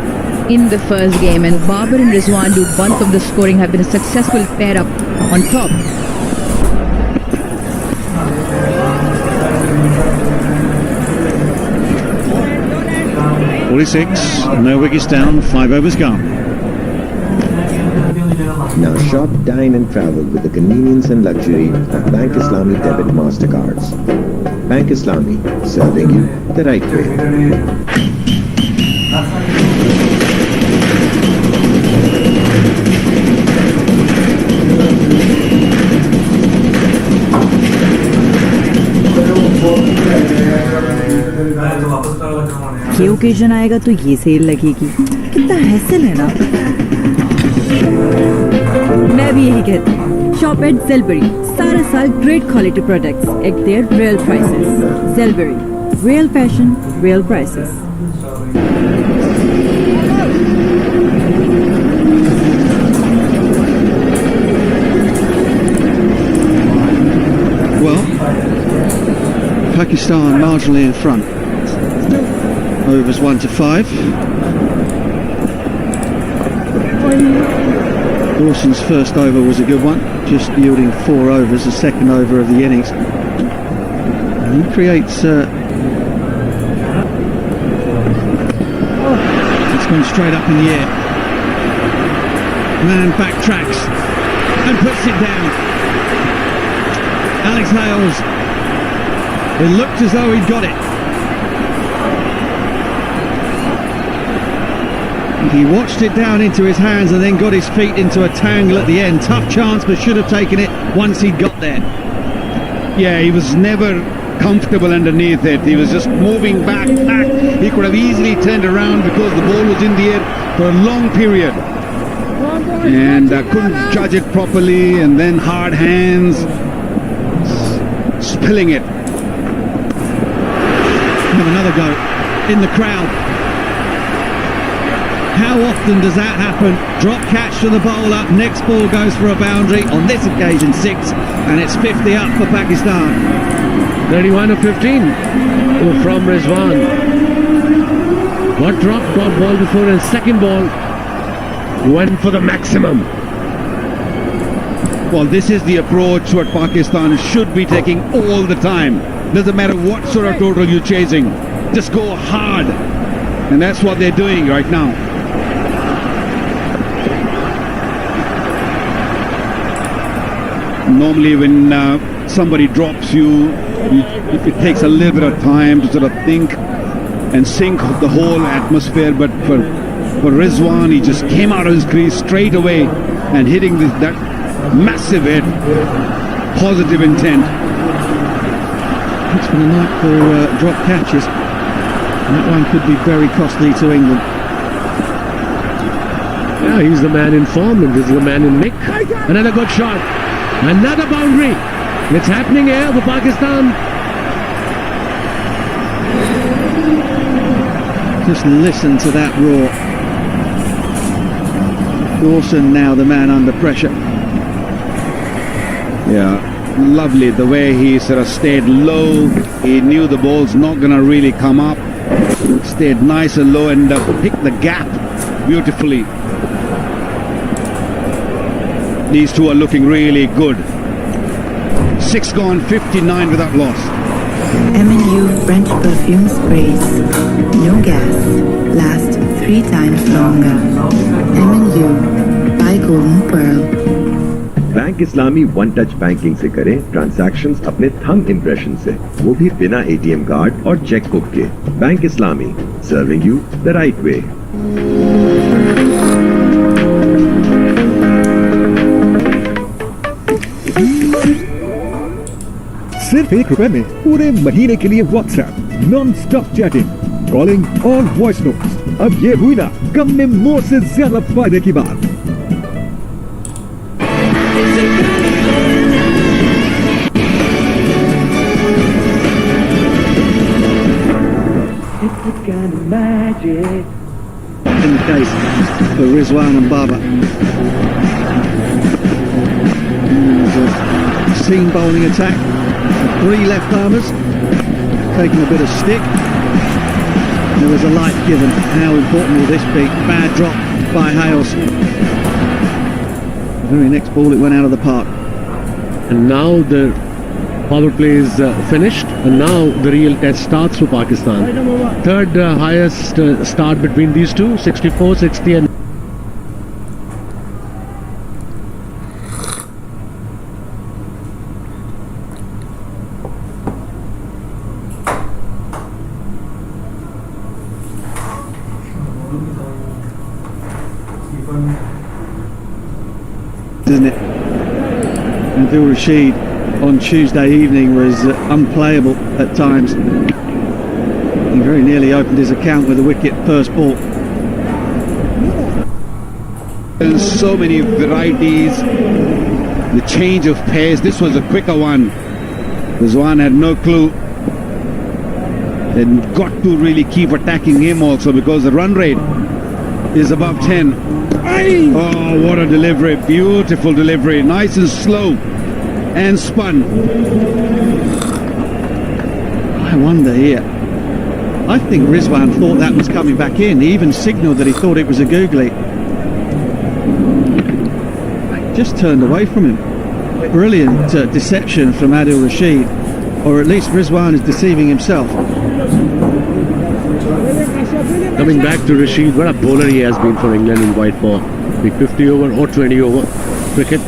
in the first game, and Babar and Rizwan do bulk of the scoring, have been a successful pair up on top. No wickets down, 5 overs gone. Now shop, dine and travel with the convenience and luxury of Bank Islami debit MasterCards. Bank Islami, serving you the right way. ये occasion आएगा तो ये cell लगेगी. कितना hassle है ना. मैं भी यही कहती हूँ. Shop at Zelbury. सारा साल great quality products at their real prices. Zelbury. Real fashion, real prices. Well, Pakistan marginally in front. Overs 1 to 5. Dawson's first over was a good one, just yielding 4 overs, the second over of the innings. And he creates... it's gone straight up in the air. Man backtracks and puts it down. Alex Hales. It looked as though he'd got it. He watched it down into his hands and then got his feet into a tangle at the end. Tough chance, but should have taken it once he'd got there. Yeah, he was never comfortable underneath it. He was just moving back. He could have easily turned around because the ball was in the air for a long period. And couldn't judge it properly, and then hard hands, spilling it. Have another go in the crowd. How often does that happen? Drop catch to the bowler, next ball goes for a boundary. On this occasion 6, and it's 50 up for Pakistan. 31 of 15 from Rizwan. Got dropped, got ball before, and second ball went for the maximum. Well, this is the approach what Pakistan should be taking all the time. Doesn't matter what sort of total you're chasing, just go hard. And that's what they're doing right now. Normally when somebody drops you, it takes a little bit of time to sort of think and sync the whole atmosphere, but for Rizwan, he just came out of his crease straight away and hitting that massive hit. Positive intent. It's been a night for drop catches. And that one could be very costly to England. Yeah, he's the man in form, and this is the man in nick. Another good shot. Another boundary. It's happening here for Pakistan. Just listen to that roar. Dawson now the man under pressure. Yeah, lovely the way he sort of stayed low. He knew the ball's not going to really come up. Stayed nice and low and picked the gap beautifully. These two are looking really good. 6 gone, 59 without loss. M&U French perfume sprays. No gas. Last 3 times longer. M&U by Golden Pearl. Bank Islami one touch banking से करें transactions अपने thumb impression से, वो भी बिना ATM card और chequebook के। Bank Islami, serving you the right वे। सिर्फ ₹1 में पूरे महीने के लिए WhatsApp nonstop chatting, calling और वॉइस नोट्स। अब ये हुई ना कम में मोर से ज्यादा फायदे की बात। In the case for Rizwan and Baba. Seam bowling attack. 3 left armers taking a bit of stick. There was a light given. How important will this be? Bad drop by Hales. The very next ball it went out of the park. And now the power play is finished, and now the real test starts for Pakistan. Third highest start between these two, 64, 60 and isn't it? And Adil Rashid on Tuesday evening was unplayable at times. He very nearly opened his account with a wicket first ball. There's so many varieties. The change of pace. This was a quicker one. Rizwan had no clue. And got to really keep attacking him also because the run rate is above 10. Oh, what a delivery. Beautiful delivery. Nice and slow. And spun. I wonder here. I think Rizwan thought that was coming back in. He even signalled that he thought it was a googly. Just turned away from him. Brilliant deception from Adil Rashid. Or at least Rizwan is deceiving himself. coming back to Rashid, what a bowler he has been for England in white ball. Big 50 over or 20 over cricket.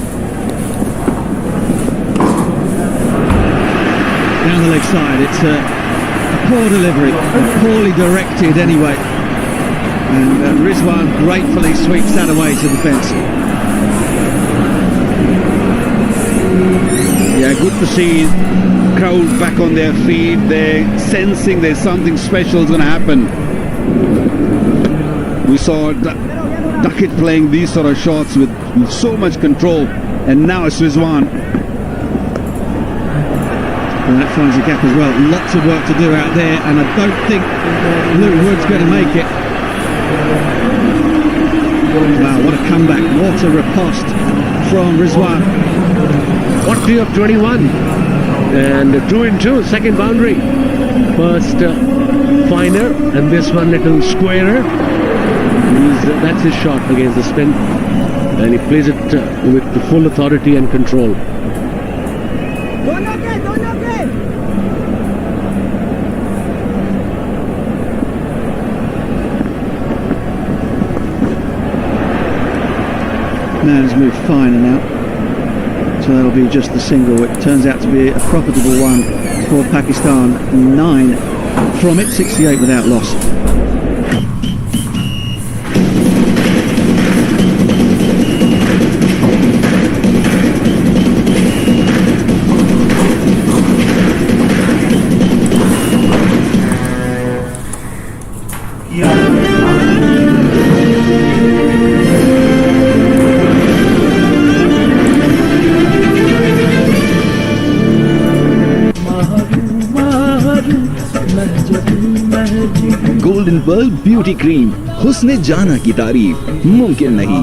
Down the leg side, it's a poor delivery, poorly directed anyway. And Rizwan gratefully sweeps that away to the fence. Yeah, good to see crowd back on their feet. They're sensing there's something special is going to happen. We saw Duckett playing these sort of shots with so much control, and now it's Rizwan. And that finds a gap as well. Lots of work to do out there, and I don't think Luke Wood's going to make it. Wow, what a comeback. What a riposte from Rizwan. 40 of 21. And 2 in 2, second boundary. First finer, and this one little squarer. That's his shot against the spin. And he plays it with the full authority and control. Man's moved finer now, so that'll be just the single. It turns out to be a profitable one for Pakistan. 9 from it, 68 without loss. Golden world beauty cream, हुस्ने जाना की तारीफ मुमकिन नहीं।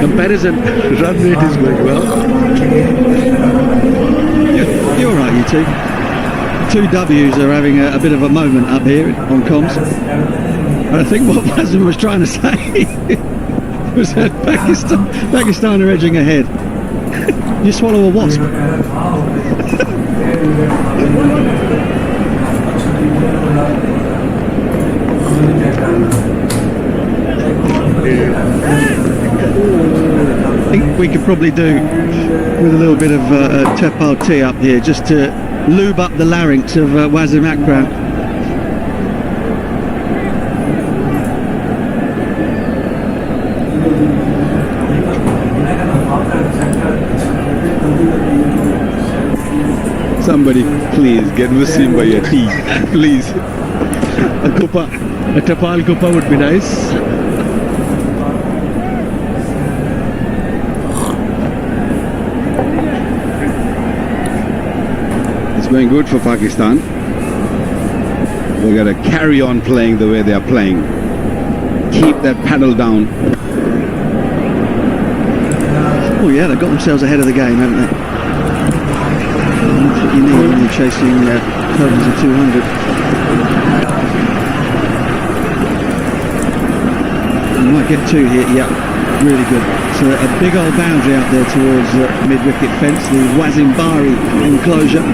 Comparison run rate is going well. You're right, you two. Two W's are having a bit of a moment up here on comms. I think what Wazim was trying to say was that Pakistan are edging ahead. You swallow a wasp. I think we could probably do with a little bit of Tepal tea up here just to lube up the larynx of Wazim Akram. Somebody please get Wasim by your tea, please. A Tapal Kupa would be nice. Going good for Pakistan. They've got to carry on playing the way they are playing. Keep that paddle down. Oh yeah, they've got themselves ahead of the game, haven't they? That's what you need when you're chasing totals of 200. You might get 2 here, yeah, really good. So a big old boundary out there towards mid-wicket fence, the Wazim Bari enclosure.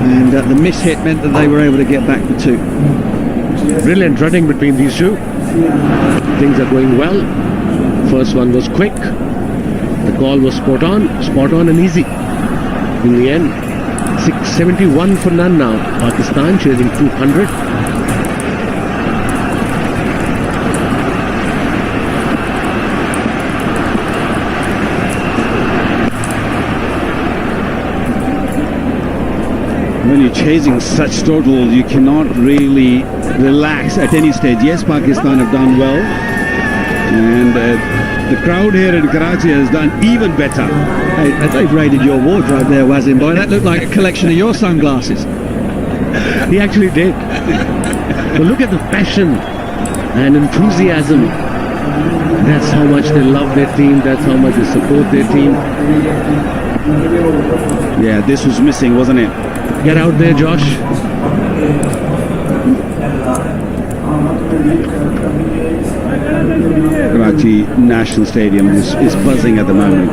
And the miss-hit meant that they were able to get back for 2. Brilliant running between these two. Things are going well. First one was quick. The call was spot on and easy. In the end, 671 for none now. Pakistan chasing 200. When you're chasing such totals, you cannot really relax at any stage. Yes, Pakistan have done well, and the crowd here in Karachi has done even better. Hey, they've raided your wardrobe there, Wazim boy. That looked like a collection of your sunglasses. He actually did. But look at the passion and enthusiasm. That's how much they love their team. That's how much they support their team. Yeah, this was missing, wasn't it? Get out there, Josh. Karachi National Stadium is buzzing at the moment.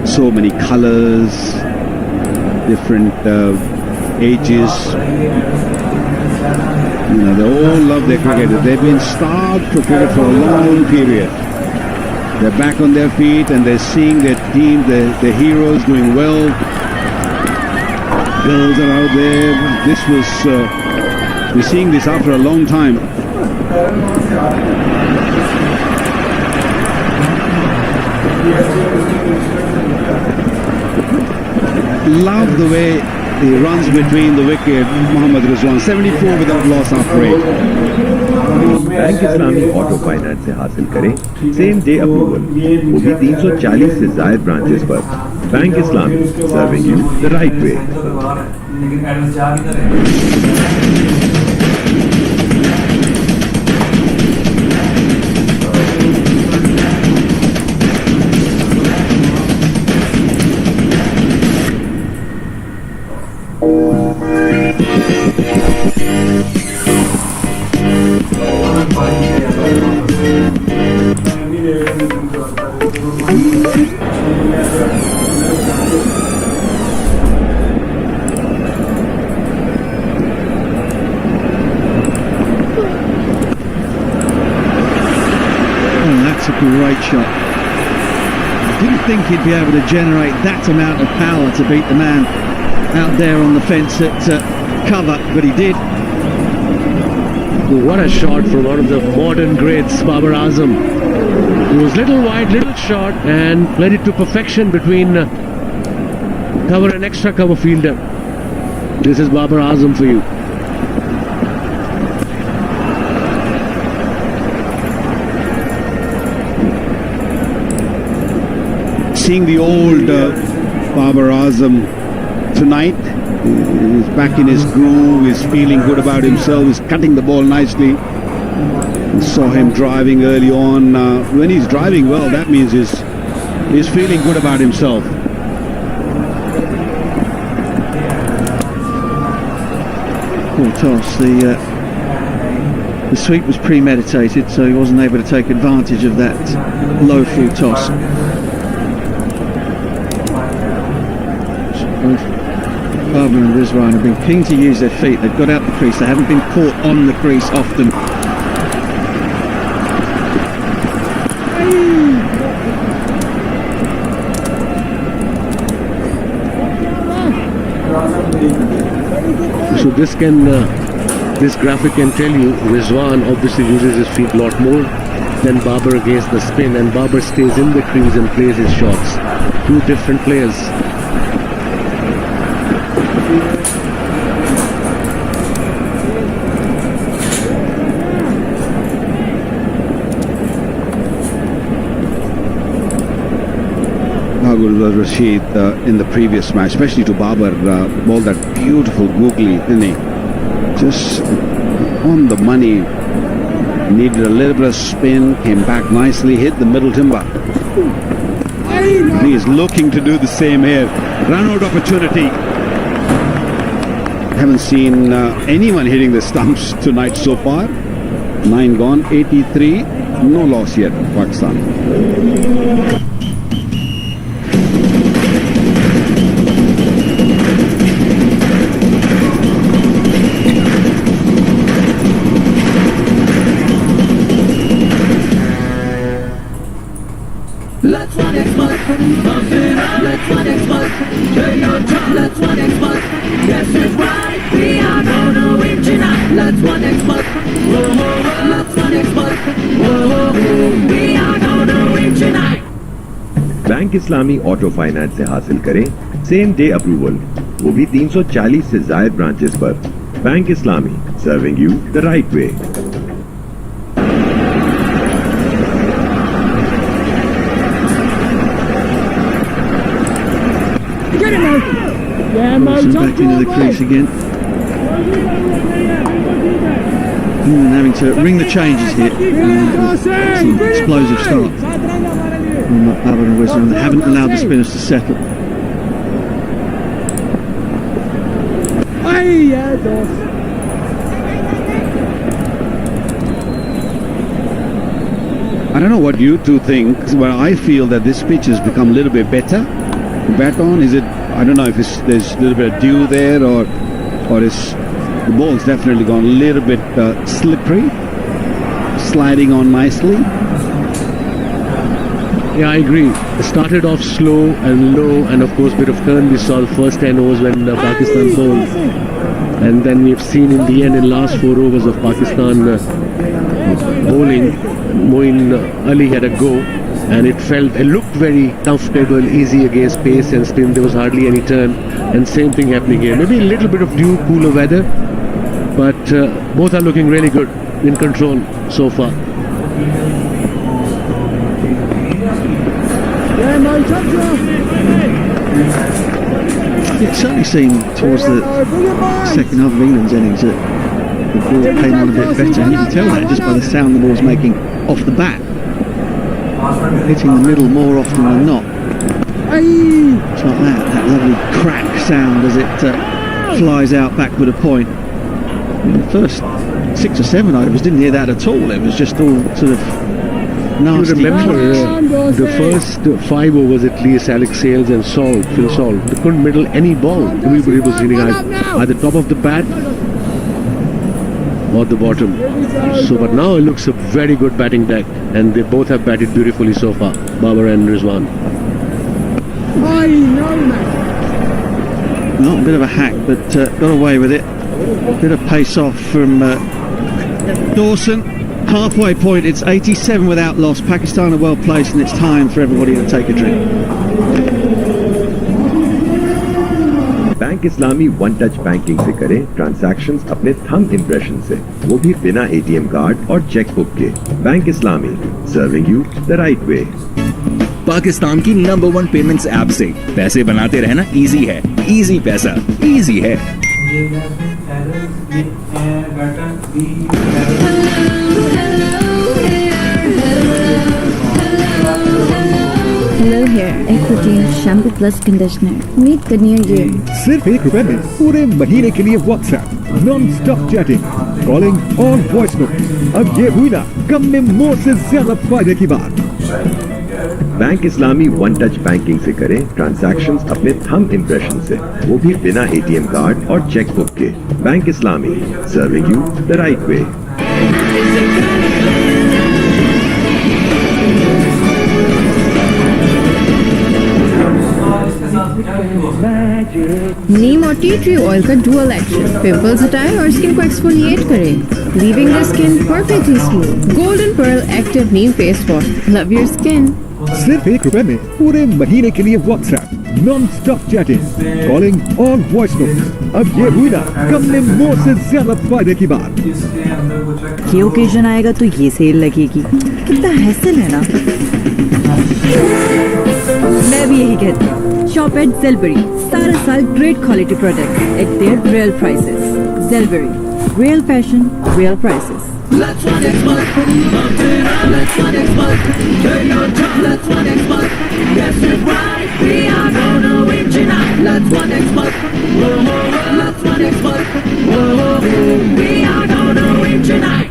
So many colors, different ages. You know, they all love their cricket. They've been starved for cricket for a long period. They're back on their feet and they're seeing their team, their heroes doing well. Girls are out there. This was, we're seeing this after a long time. Love the way he runs between the wicket, Mohammad Rizwan. 74 without loss after 8. Bank Islami auto finance से हासिल करें same day approval, वो भी 340 से ज्यादा branches पर। Bank Islami, serving you the right way. Great shot. Didn't think he'd be able to generate that amount of power to beat the man out there on the fence at cover, but he did. What a shot from one of the modern greats, Babar Azam. It was little wide, little short, and played it to perfection between cover and extra cover fielder. This is Babar Azam for you. Seeing the old Babar Azam tonight. He's back in his groove, he's feeling good about himself, he's cutting the ball nicely. We saw him driving early on. When he's driving well, that means he's feeling good about himself. Poor toss. The sweep was premeditated, so he wasn't able to take advantage of that low full toss. Babar and Rizwan have been keen to use their feet. They've got out the crease. They haven't been caught on the crease often. So this graphic can tell you Rizwan obviously uses his feet a lot more than Babar against the spin, and Babar stays in the crease and plays his shots. Two different players. Rashid in the previous match, especially to Babar, bowled that beautiful googly, didn't he? Just on the money. Needed a little bit of spin, came back nicely, hit the middle timber. He is looking to do the same here. Run out opportunity. Haven't seen anyone hitting the stumps tonight so far. 9 gone, 83, no loss yet, Pakistan. Let's one expert, bump it up, let's one expert, turn your top, let's one expert, guess it's right, we are gonna win tonight, let's one expert, whoa, whoa, whoa, let's one expert, whoa, whoa, whoa, we are gonna win tonight. Bank Islami auto finance से हासिल करें same day approval, वो भी 340 से ज्यादा branches पर। Bank Islami, serving you the right way. Wilson back into the crease again. Having to ring the changes here. Some explosive start. Babar and Rizwan, they haven't allowed the spinners to settle. I don't know what you two think, but I feel that this pitch has become a little bit better to bat on. Is it? I don't know if there's a little bit of dew there, or is the ball's definitely gone a little bit slippery, sliding on nicely. Yeah, I agree. It started off slow and low, and of course, bit of turn we saw the first 10 overs when Pakistan bowled. And then we've seen in the end, in last 4 overs of Pakistan bowling, Moeen Ali had a go, and it looked very comfortable, easy against pace and spin. There was hardly any turn, and same thing happening here. Maybe a little bit of dew, cooler weather, but both are looking really good, in control so far. It certainly seemed towards the second half of England's innings that the ball came on a bit better, and you can tell that just by the sound the ball's making off the bat. Hitting the middle more often than not. It's like that lovely crack sound as it flies out backward a point. In the first 6 or 7 overs, didn't hear that at all. It was just all sort of nasty. You remember the first 5 overs at least, Alex Sales and Phil Salt, they couldn't middle any ball. Everybody was hitting either top of the bat or the bottom. So, but now it looks a very good batting deck, and they both have batted beautifully so far, Babar and Rizwan. Not a bit of a hack, but got away with it. Bit of pace off from Dawson. Halfway point, it's 87 without loss. Pakistan are well placed, and it's time for everybody to take a drink. Bank Islami one touch banking से करें transactions अपने thumb impression से, वो भी बिना ATM card और cheque book के। Bank Islami, serving you the right वे। पाकिस्तान की नंबर 1 पेमेंट्स ऐप से पैसे बनाते रहना इजी है। इजी पैसा, इजी है। Hello here, Equity Shampoo Plus Conditioner. Meet करनी है ये। सिर्फ ₹1 में पूरे महीने के लिए WhatsApp nonstop chatting, calling और वॉइस नोट। अब ये हुई ना कम में मोर से ज्यादा फायदे की बात। Bank Islami one touch banking से करें ट्रांजैक्शंस अपने थंब इंप्रेशन से, वो भी बिना एटीएम कार्ड और चेक बुक के। Bank Islami, serving you the right way. Neem और टी ट्री ऑयल का डुअल एक्शन पिंपल्स हटाए और स्किन को एक्सफोलिएट करे, leaving the skin perfectly smooth. Golden pearl active neem face wash, love your skin. सिर्फ ₹1 में पूरे महीने के लिए WhatsApp nonstop chatting, calling और वॉइस नोट। अब ये हुई ना कम में मोर से ज्यादा फायदे की बात। ये ओकेजन आएगा तो ये सेल लगेगी, कितना हैसल है ना। मैं भी यही कहती हूँ, शॉप एट ज़ेलबरी, सारा साल great quality products at their real prices. Zellbury, real fashion, real prices. Let's one expert, pump it up, let's one expert, turn your top, let's one expert, guess it right, we are gonna win tonight, let's one expert, whoa, whoa, whoa, let's one expert, whoa, whoa, whoa, we are gonna win tonight.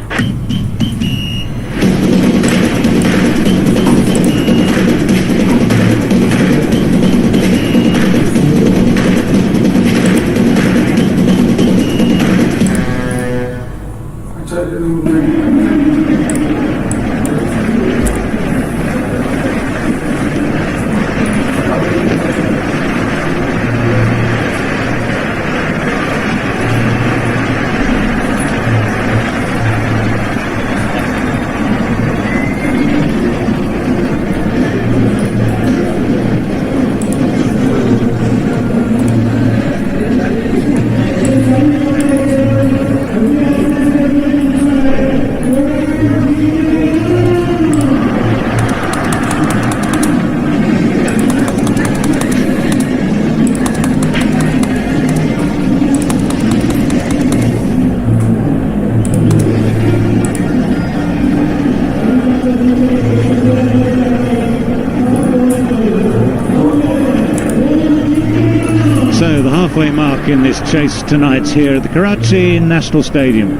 In this chase tonight here at the Karachi National Stadium.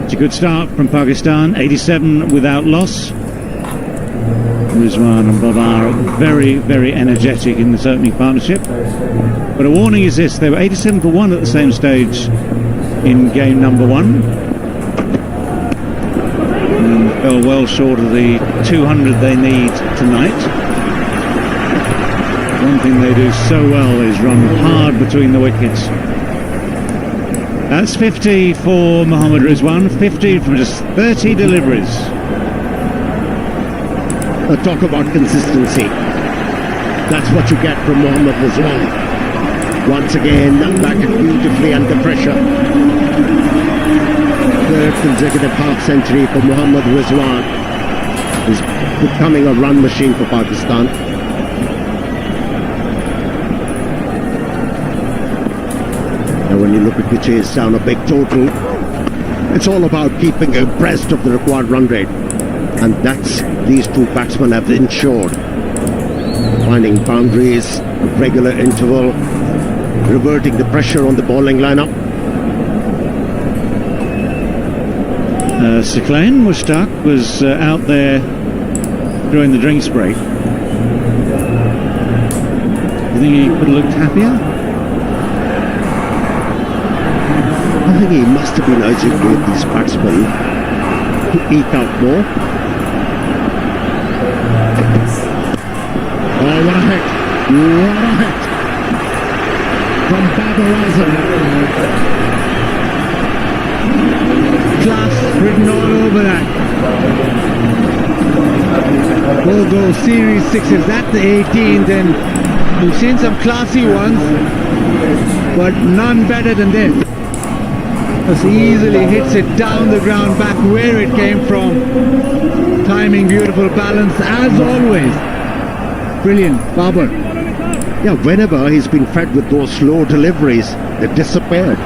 It's a good start from Pakistan, 87 without loss. Rizwan and Babar very, very energetic in this opening partnership. But a warning is this, they were 87 for 1 at the same stage in game number 1. And fell well short of the 200 they need tonight. One thing they do so well is run hard between the wickets. That's 50 for Mohammad Rizwan, 50 from just 30 deliveries. Talk about consistency. That's what you get from Mohammad Rizwan. Once again, batted beautifully under pressure. Third consecutive half-century for Mohammad Rizwan. He's becoming a run machine for Pakistan. Now when you look at the chase down a big total, it's all about keeping abreast of the required run rate. And that's these two batsmen have ensured. Finding boundaries, regular interval, reverting the pressure on the bowling lineup. Saqlain Mushtaq was out there during the drinks break. You think he could have looked happier? I think he must have been urging both these batsmen to eke out more. Oh, what a hit! What a hit! From Babar Azam. Class written all over that. Both those series sixes, that's the 18th, and we've seen some classy ones, but none better than this. Just easily hits it down the ground, back where it came from. Timing, beautiful balance, as always. Brilliant, Babar. Yeah, whenever he's been fed with those slow deliveries, they disappeared.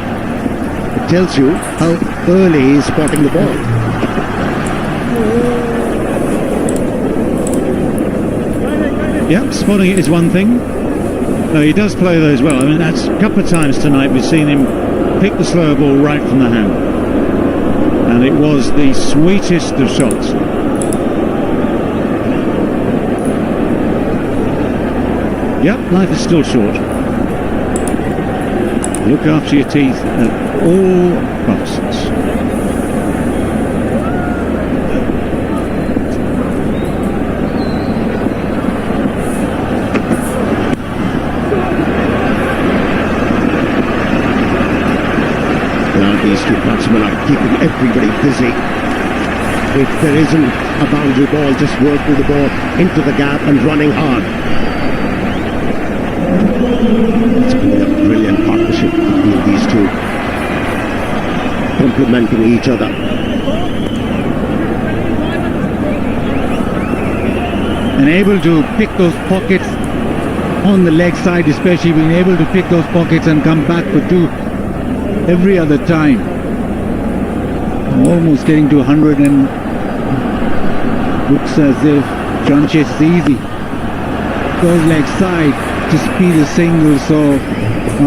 It tells you how early he's spotting the ball. Yep, spotting it is one thing. No, he does play those well. I mean, that's a couple of times tonight we've seen him pick the slower ball right from the hand. And it was the sweetest of shots. Yep, life is still short. Look after your teeth at all costs. Now these two batsmen are keeping everybody busy. If there isn't a boundary ball, just working the ball into the gap and running hard. It's been a brilliant partnership between these two, complementing each other. And able to pick those pockets on the leg side, especially being able to pick those pockets and come back for two every other time. Almost getting to 100 and looks as if John Chase is easy. Goes leg side. To speed a single, so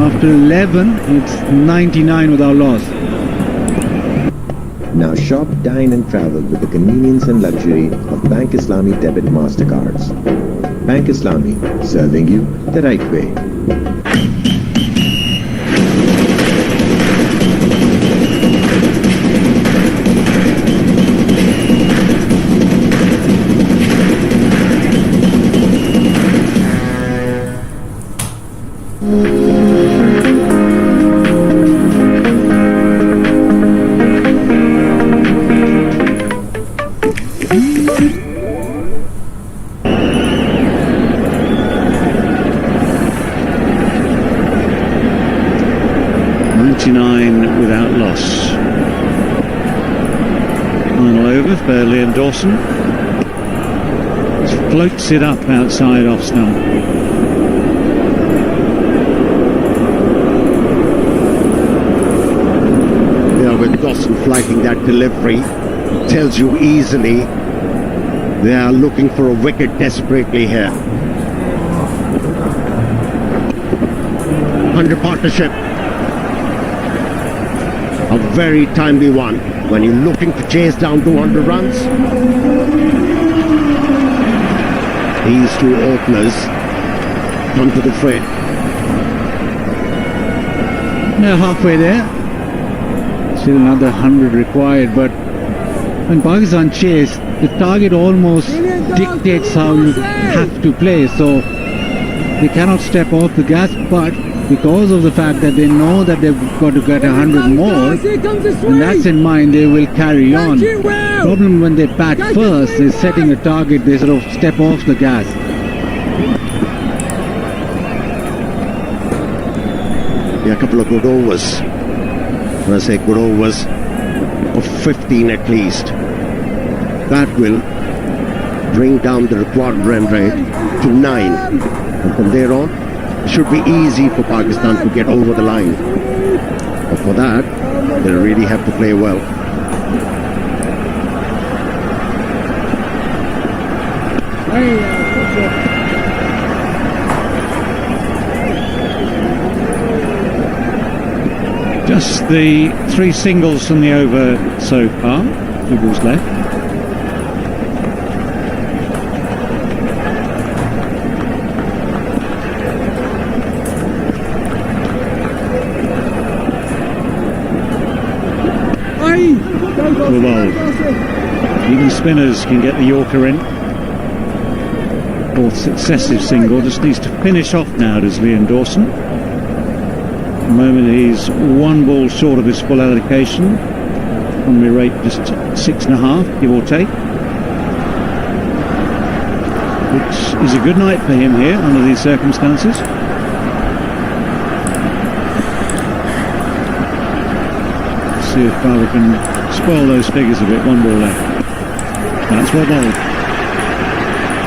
after 11 it's 99 without loss. Now shop, dine and travel with the convenience and luxury of Bank Islami debit Mastercards. Bank Islami, serving you the right way. Without loss. Final over for Liam Dawson. Just floats it up outside off stump. Yeah, with Dawson flighting that delivery, it tells you easily they are looking for a wicket desperately here. Under partnership. A very timely one when you're looking to chase down 200 runs. These two openers come to the fray. They're halfway there. Still another 100 required, but when Pakistan chase, the target almost dictates how you have to play. So they cannot step off the gas, but because of the fact that they know that they've got to get 100 more, and that's in mind, they will carry on. Problem when they bat first is setting a target, they sort of step off the gas. Yeah, a couple of good overs. When I say good overs, of 15 at least. That will bring down the required run rate to 9. And from there on, it should be easy for Pakistan to get over the line. But for that, they really have to play well. Just the 3 singles from the over so far. 2 balls left. Well, even spinners can get the Yorker in. 4th successive single, just needs to finish off now, does Liam Dawson. At the moment he's 1 ball short of his full allocation. On the rate just 6.5, give or take. Which is a good night for him here under these circumstances. Let's see if Father can spoil those figures a bit. 1 ball left. That's well bowled.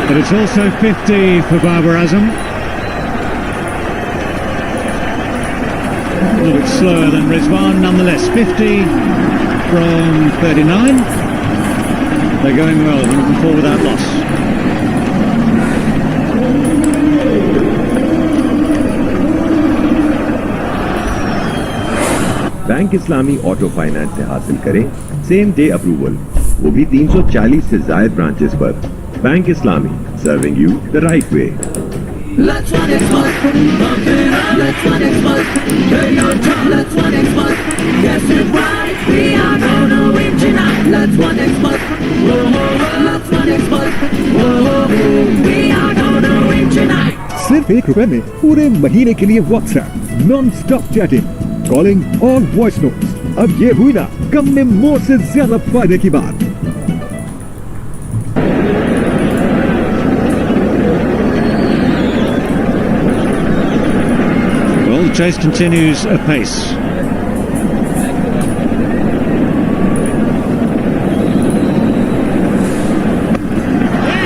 But it's also 50 for Babar Azam. A little bit slower than Rizwan, nonetheless. 50 from 39. They're going well, moving forward without loss. Bank Islami auto finance से हासिल करें same day approval, वो भी 340 से ज्यादा branches पर। Bank Islami, serving you the right way. Let's one export, pump it up. Let's one export, turn your top. Let's one export, guess it right. We are gonna win tonight. Let's one export, whoa, whoa, whoa. Let's one export, whoa, whoa, whoa. We are gonna win tonight. सिर्फ ₹1 में पूरे महीने के लिए WhatsApp non stop chatting, calling और voice notes. अब ये हुई ना कम में मोर से ज्यादा फायदे की बात। Well, the chase continues apace.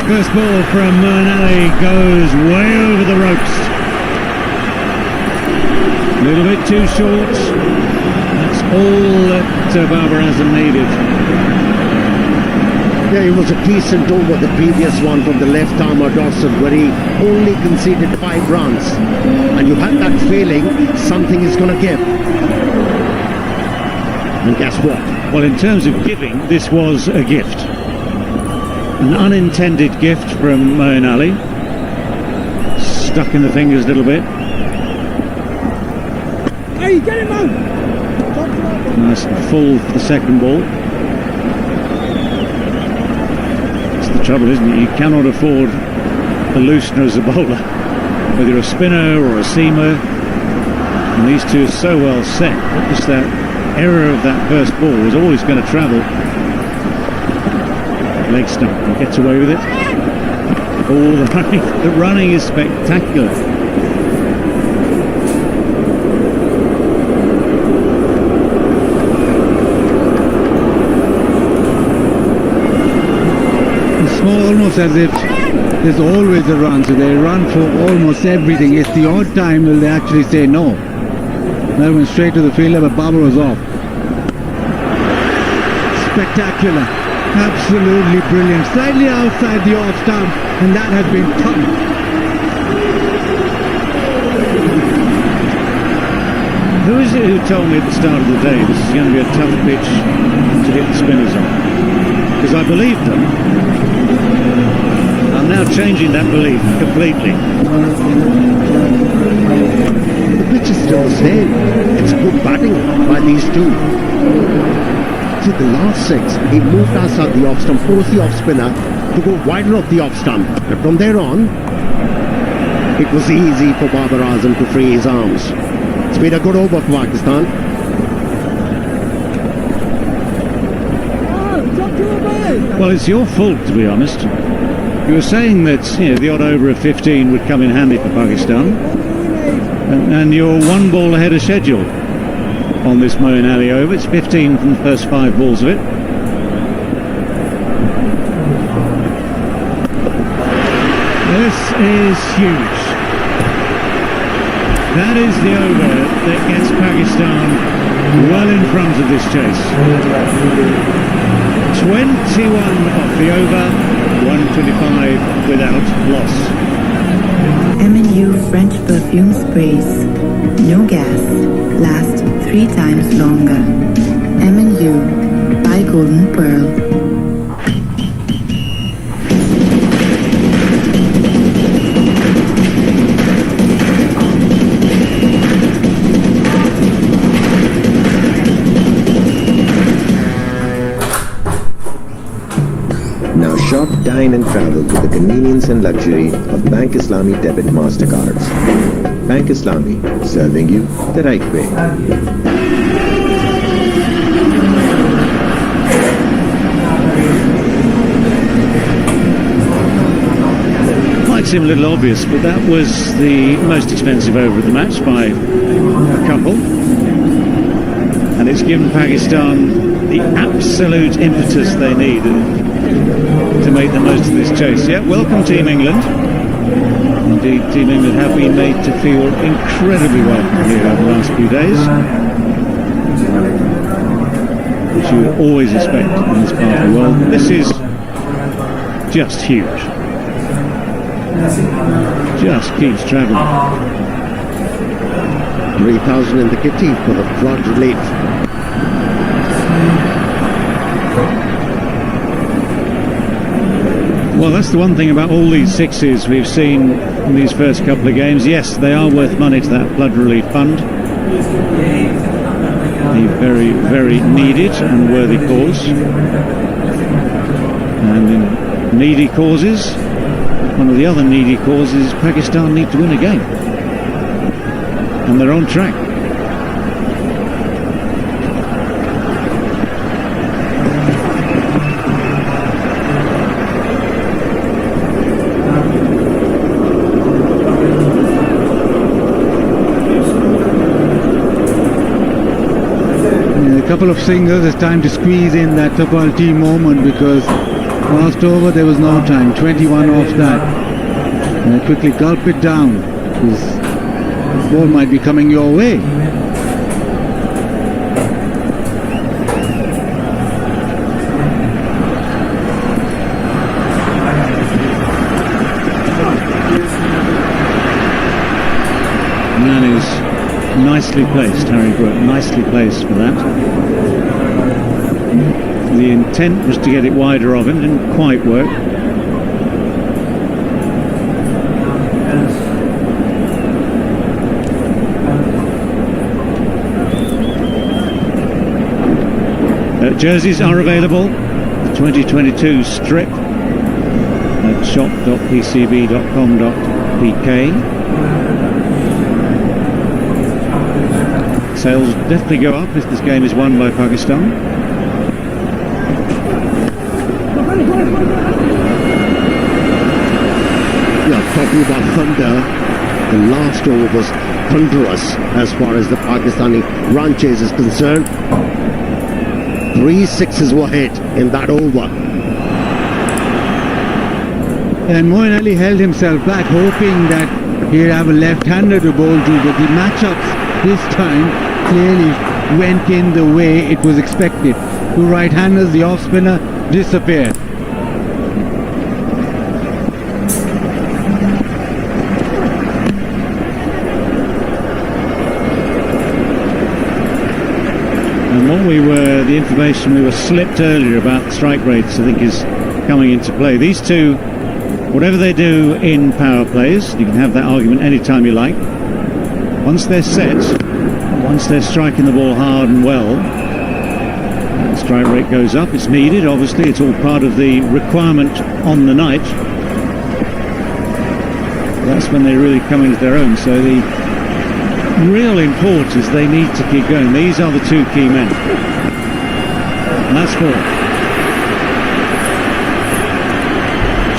First ball from Murnally goes way over the ropes. A little bit too short. That's all that Babar Azam needed. Yeah, it was a decent over, the previous one from the left arm of Dawson, where he only conceded 5 runs. And you had that feeling something is going to give. And guess what? Well, in terms of giving, this was a gift. An unintended gift from Murnally. Stuck in the fingers a little bit. Hey, get him out! Nice and full for the second ball. That's the trouble, isn't it? You cannot afford a loosener as a bowler, whether you're a spinner or a seamer. And these two are so well set. Just that error of that first ball was always going to travel. Leg stump and gets away with it. Oh, the running is spectacular. Almost as if there's always a run, so they run for almost everything. It's the odd time will they actually say no. That went straight to the fielder, but Babar was off. Spectacular, absolutely brilliant. Slightly outside the off stump, and that has been tough. Who is it who told me at the start of the day this is going to be a tough pitch to hit the spinners on? Because I believed them. I'm now changing that belief completely. The pitch is still the same. It's good batting by these two. See, the last 6, he moved outside the off stump, forced the off spinner to go wider of the off stump. But from there on, it was easy for Babar Azam to free his arms. It's been a good over for Pakistan. Well, it's your fault, to be honest. You were saying that the odd over of 15 would come in handy for Pakistan, and you're one ball ahead of schedule on this Moeen Ali over. It's 15 from the first 5 balls of it. This is huge. That is the over that gets Pakistan well in front of this chase. 21 off the over, 125 without loss. M&U French perfume sprays. No gas. Last 3 times longer. M&U by Golden Pearl. Now shop, dine and travel with the convenience and luxury of Bank Islami debit MasterCards. Bank Islami, serving you the right way. Might seem a little obvious, but that was the most expensive over of the match by a couple. And it's given Pakistan the absolute impetus they need to make the most of this chase. Yeah, welcome Team England. Indeed, Team England have been made to feel incredibly welcome here over the last few days, which you would always expect in this part of the world. This is just huge. Just keeps travelling. 3,000 in the kitty for the flood relief. Well, that's the one thing about all these 6s we've seen in these first couple of games. Yes, they are worth money to that flood relief fund. A very, very needed and worthy cause. And in needy causes, one of the other needy causes is Pakistan need to win a game. And they're on track. A couple of singles, it's time to squeeze in that Tapalti moment, because last over there was no time. 21 off that. And quickly gulp it down, because the ball might be coming your way. And that is nicely placed, Harry Brooke, nicely placed for that. The intent was to get it wider of him, didn't quite work. Jerseys are available, the 2022 strip at shop.pcb.com.pk. Sales definitely go up if this game is won by Pakistan. Yeah, talking about thunder, the last over was thunderous as far as the Pakistani run chase is concerned. 3 sixes were hit in that over. And Moeen Ali held himself back, hoping that he'd have a left-hander to bowl to, but the matchups this time clearly went in the way it was expected. 2 right-handers, the off-spinner disappeared. And the information we were slipped earlier about strike rates, I think, is coming into play. These two, whatever they do in power plays, you can have that argument anytime you like. Once they're set, once they're striking the ball hard and well, it's strike rate goes up. It's needed, obviously. It's all part of the requirement on the night. That's when they really come into their own. So the real import is they need to keep going. These are the two key men. And that's 4.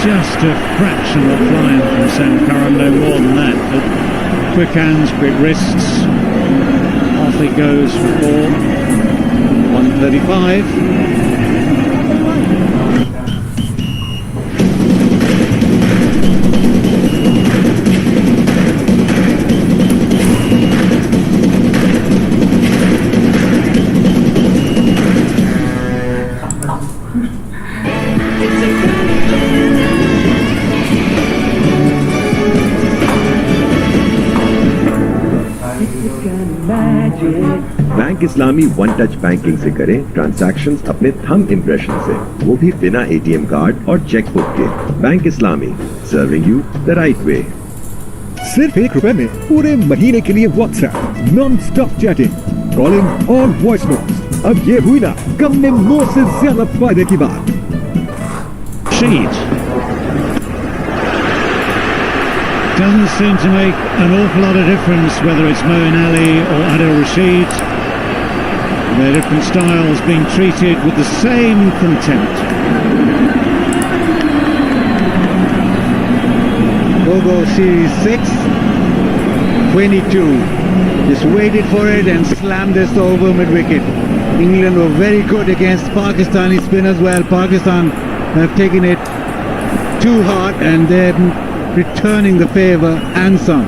Just a fraction of flying from Sankaran, no more than that. But quick hands, quick wrists. Off it goes for 4. 135. Bank Islami one touch banking से करें transactions अपने thumb impression से, वो भी बिना ATM card और chequebook के। Bank Islami, serving you the right वे। सिर्फ ₹1 में पूरे महीने के लिए WhatsApp nonstop chatting, calling और वॉइस नोट्स। अब ये हुई ना कम में मुंह से ज्यादा फायदे की बात। Sheet doesn't seem to make an awful lot of difference whether it's Moeen Ali or Adil Rashid. Their different styles being treated with the same contempt. Gogo Series 6, 22. Just waited for it and slammed this over mid-wicket. England were very good against Pakistani spinners. Well, Pakistan have taken it too hard and they're returning the favour and some.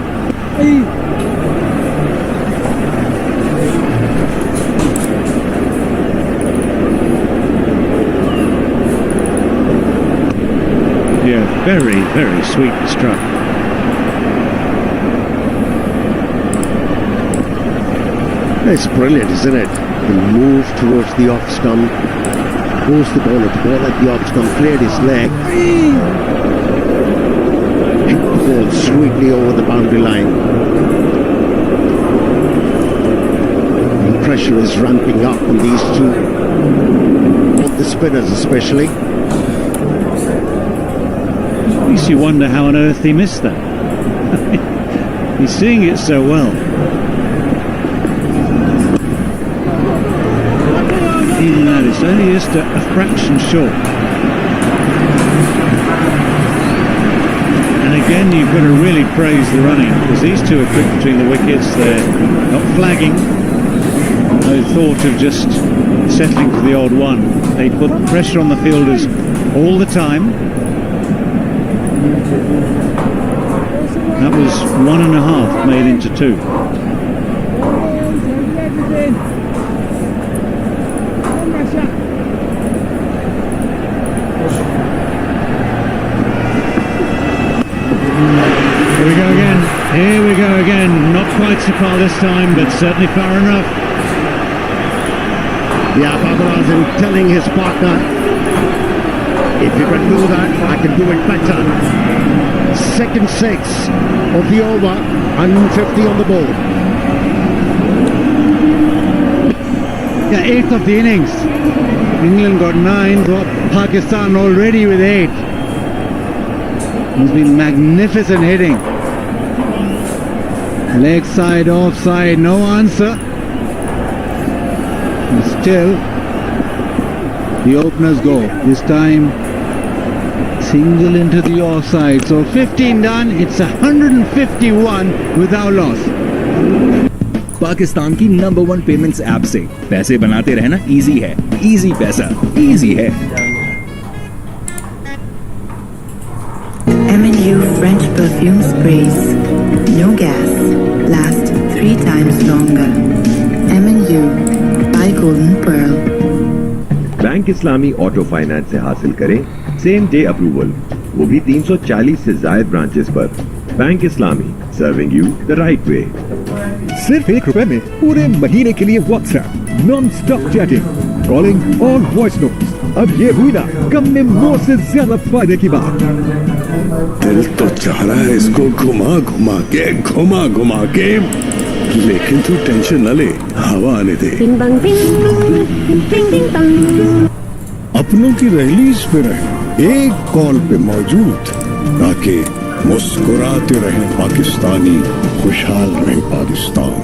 Yeah, very, very sweet struck. It's brilliant, isn't it? The move towards the off stump, goes the ball at the off stump, cleared his leg, hit the ball sweetly over the boundary line. The pressure is ramping up on these two, on the spinners especially. At least you wonder how on earth he missed that. He's seeing it so well. Even that, it's only just a fraction short. And again, you've got to really praise the running, because these two are quick between the wickets. They're not flagging. No thought of just settling for the odd one. They put pressure on the fielders all the time. That was 1.5 made into 2. Here we go again. Not quite so far this time, but certainly far enough. Yeah, Babar Azam telling his partner, if you can do that, I can do it better. Second 6 of the over, 150 on the ball. Yeah, 8th of the innings. England got 9, Pakistan already with 8. It's been magnificent hitting. Leg side, offside, no answer. And still, the openers go. This time, single into the offside. So 15 done, it's 151 without loss. Pakistan की number 1 payments app से पैसे बनाते रहना easy है। Easy पैसा, easy है। M&U French perfume sprays. No gas. Last 3 times longer. M&U by Golden Pearl. Bank Islami auto finance से हासिल करें सेम डे अप्रूवल, वो भी 340 से ज्यादा ब्रांचेस पर। Bank Islami, serving you the right वे। सिर्फ ₹1 में पूरे महीने के लिए WhatsApp nonstop chatting, calling और वॉइस नोट्स। अब ये हुई ना कम में मुंह से ज्यादा फायदे की बात। दिल तो चाह रहा है इसको घुमा घुमा के लेकिन तू टेंशन न ले, हवा आने दे। Bing bang bing, bing bing bang. अपनों की रैलीज पे रहे, एक कॉल पे मौजूद, ताकि मुस्कुराते रहे पाकिस्तानी, खुशहाल रहे पाकिस्तान।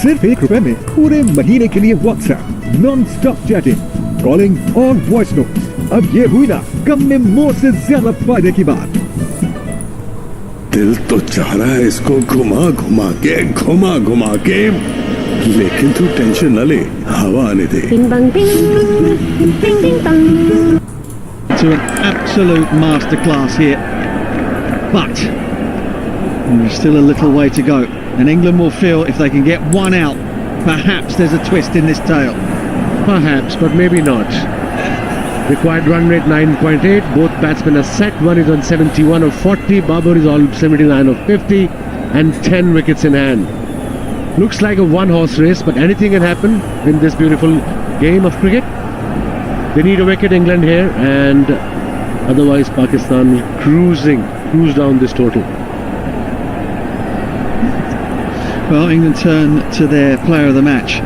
सिर्फ ₹1 में पूरे महीने के लिए WhatsApp nonstop chatting, calling और वॉइस नोट। अब ये हुई ना कम में मोर से ज्यादा फायदे की बात। दिल तो चाह रहा है इसको घुमा घुमा के, लेकिन तू टेंशन न ले, हवा आने दे। Bing bang bing, bing bing bang. To an absolute masterclass here, but there's still a little way to go, and England will feel if they can get one out, perhaps there's a twist in this tale. Perhaps, but maybe not. Required run rate 9.8. Both batsmen are set. One is on 71 of 40. Babar is on 79 of 50, and 10 wickets in hand. Looks like a one-horse race, but anything can happen in this beautiful game of cricket. They need a wicket, England, here, and otherwise Pakistan will cruise down this total. Well, England turn to their player of the match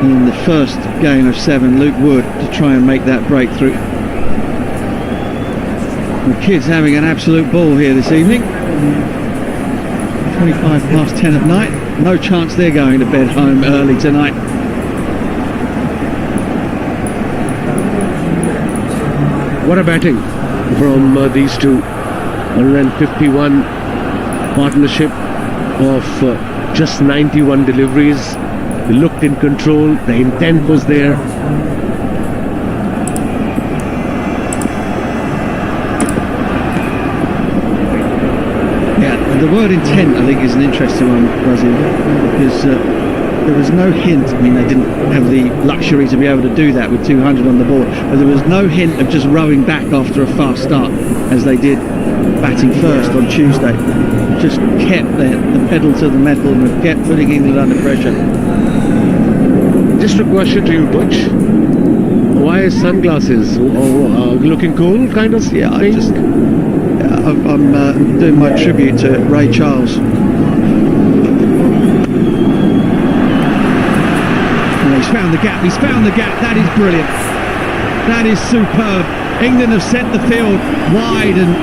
in the first game of 7, Luke Wood, to try and make that breakthrough. The kids having an absolute ball here this evening. 25 past 10 at night. No chance they're going to bed home early tonight. What a batting from these two. 151 partnership of just 91 deliveries. They looked in control, the intent was there. Yeah, the word intent I think is an interesting one, Brazil, because there was no hint. I mean, they didn't have the luxury to be able to do that with 200 on the board, but there was no hint of just rowing back after a fast start as they did batting first on Tuesday. Just kept the pedal to the metal and kept putting England under pressure. Just a question to you, Butch. Why sunglasses? Looking cool, kind of? Yeah, I'm doing my tribute to Ray Charles. He's found the gap. He's found the gap. That is brilliant. That is superb. England have sent the field wide and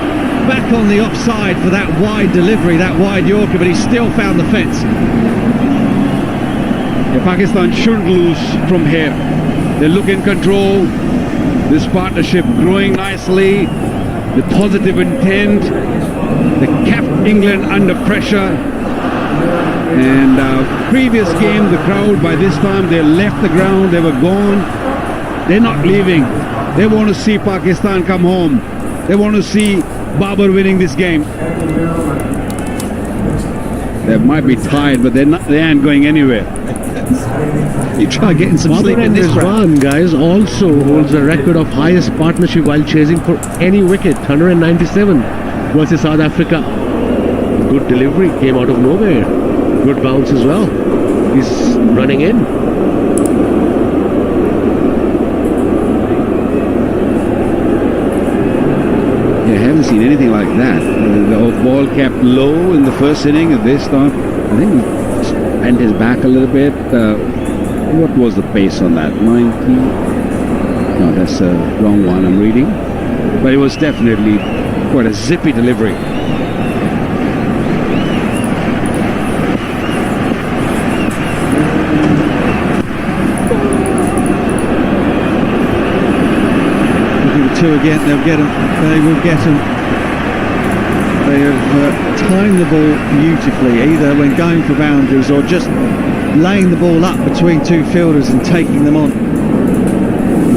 back on the offside for that wide delivery, that wide Yorker, but he still found the fence. Yeah, Pakistan shouldn't lose from here. They look in control. This partnership growing nicely. The positive intent. They kept England under pressure. And previous game, the crowd, by this time, they left the ground. They were gone. They're not leaving. They want to see Pakistan come home. They want to see Babar winning this game. They might be tired, but they aren't going anywhere. You try getting some sleep in this round. Guys, also holds the record of highest partnership while chasing for any wicket, 197 versus South Africa. Good delivery, came out of nowhere. Good bounce as well. He's running in. I haven't seen anything like that. The ball kept low in the first inning. At this time, I think he bent his back a little bit. What was the pace on that? 90? No, that's the wrong one I'm reading. But it was definitely quite a zippy delivery. Two again, they'll get them. They will get them. They have timed the ball beautifully, either when going for boundaries or just laying the ball up between two fielders and taking them on.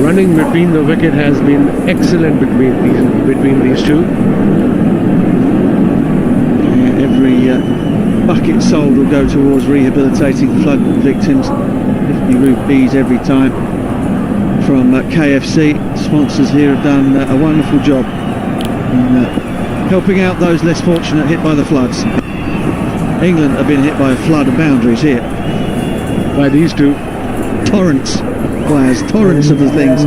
Running between the wicket has been excellent between these two. Yeah, every bucket sold will go towards rehabilitating flood victims. 50 rupees every time. From KFC, sponsors here have done a wonderful job in helping out those less fortunate hit by the floods. England have been hit by a flood of boundaries here. By these two. Torrents. Players, torrents of the things.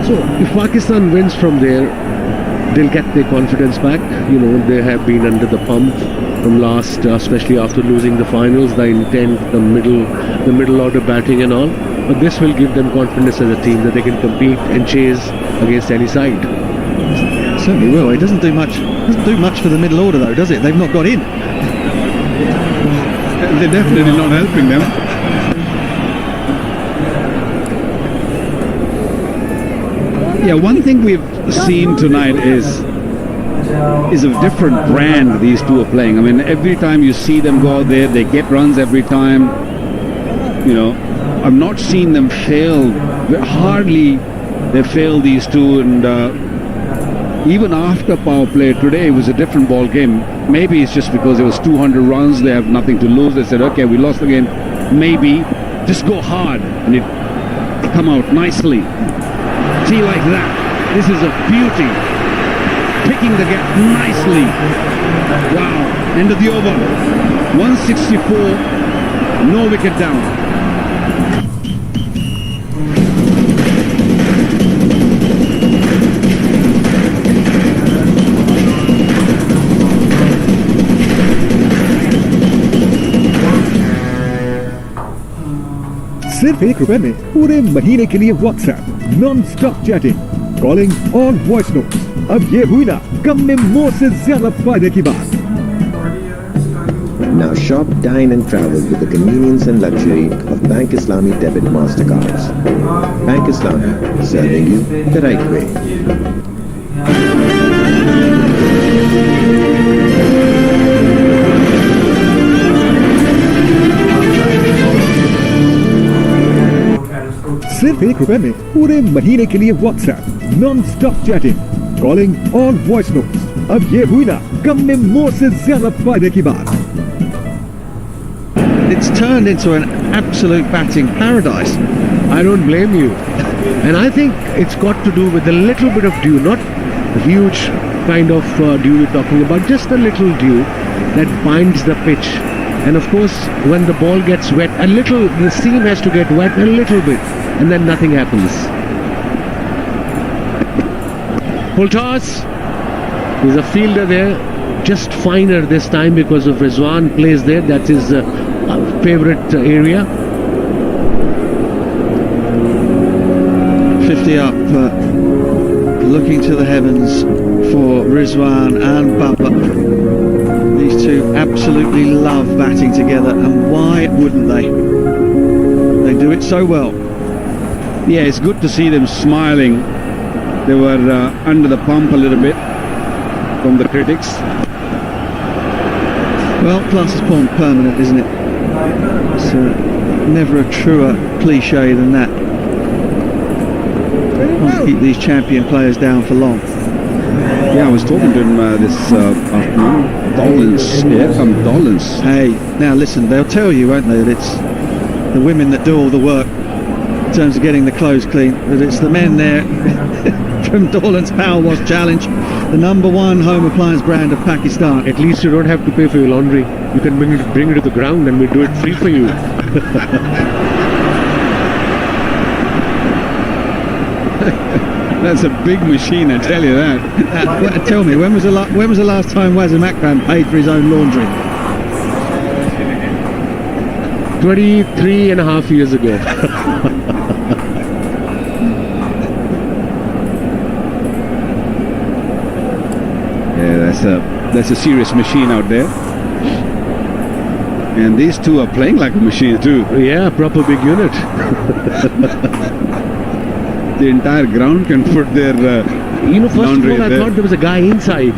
So, if Pakistan wins from there, they'll get their confidence back. You know, they have been under the pump from last, especially after losing the finals, the intent, the middle order batting and all. But this will give them confidence as a team that they can compete and chase against any side. Certainly will. It doesn't do much for the middle order though, does it? They've not got in. They're definitely not helping them. Yeah, one thing we've seen tonight is a different brand these two are playing. I mean, every time you see them go out there, they get runs every time. You know, I've not seen them fail. Hardly they fail, these two, and even after power play today, it was a different ball game. Maybe it's just because it was 200 runs, they have nothing to lose. They said, okay, we lost again. Maybe just go hard, and it come out nicely. See, like that. This is a beauty. Picking the gap nicely. Wow. End of the over. 164. No wicket down. सिर्फ ₹1 में पूरे महीने के लिए WhatsApp nonstop chatting calling और voice note. अब ये हुई ना कम में मोर से ज्यादा फायदे की बात। Now shop, dine and travel with the convenience and luxury of Bank Islami debit Mastercards. Bank Islami, serving you the right way. सिर्फ ₹1 में पूरे महीने के लिए WhatsApp nonstop chatting calling और वॉइस नोट। अब ये हुई ना कम में मोर से ज्यादा फायदे की बात। It's turned into an absolute batting paradise. I don't blame you. And I think it's got to do with a little bit of dew, not a huge kind of dew you're talking about, just a little dew that binds the pitch. And of course, when the ball gets wet, the seam has to get wet a little bit, and then nothing happens. Full toss. There's a fielder there, just finer this time because of Rizwan plays there. That's his favorite area. 50 up, looking to the heavens for Rizwan and Baba. These two absolutely love batting together, and why wouldn't they? They do it so well. Yeah, it's good to see them smiling. They were under the pump a little bit from the critics. Well, plus it's permanent, isn't it? It's never a truer cliche than that. Can't keep these champion players down for long. Yeah, I was talking to him this afternoon. Dollins, here come Dollins. Hey, now listen, they'll tell you, won't they, that it's the women that do all the work in terms of getting the clothes clean, but it's the men there from Dolan's Power Wash Challenge, the #1 home appliance brand of Pakistan. At least you don't have to pay for your laundry. You can bring it to the ground and we'll do it free for you. That's a big machine, I tell you that. Tell me, when was the last time Wazim Akram paid for his own laundry? 23 and a half years ago. Yeah, that's a serious machine out there. And these two are playing like a machine too. Yeah, proper big unit. The entire ground can put their first of all, I thought there was a guy inside.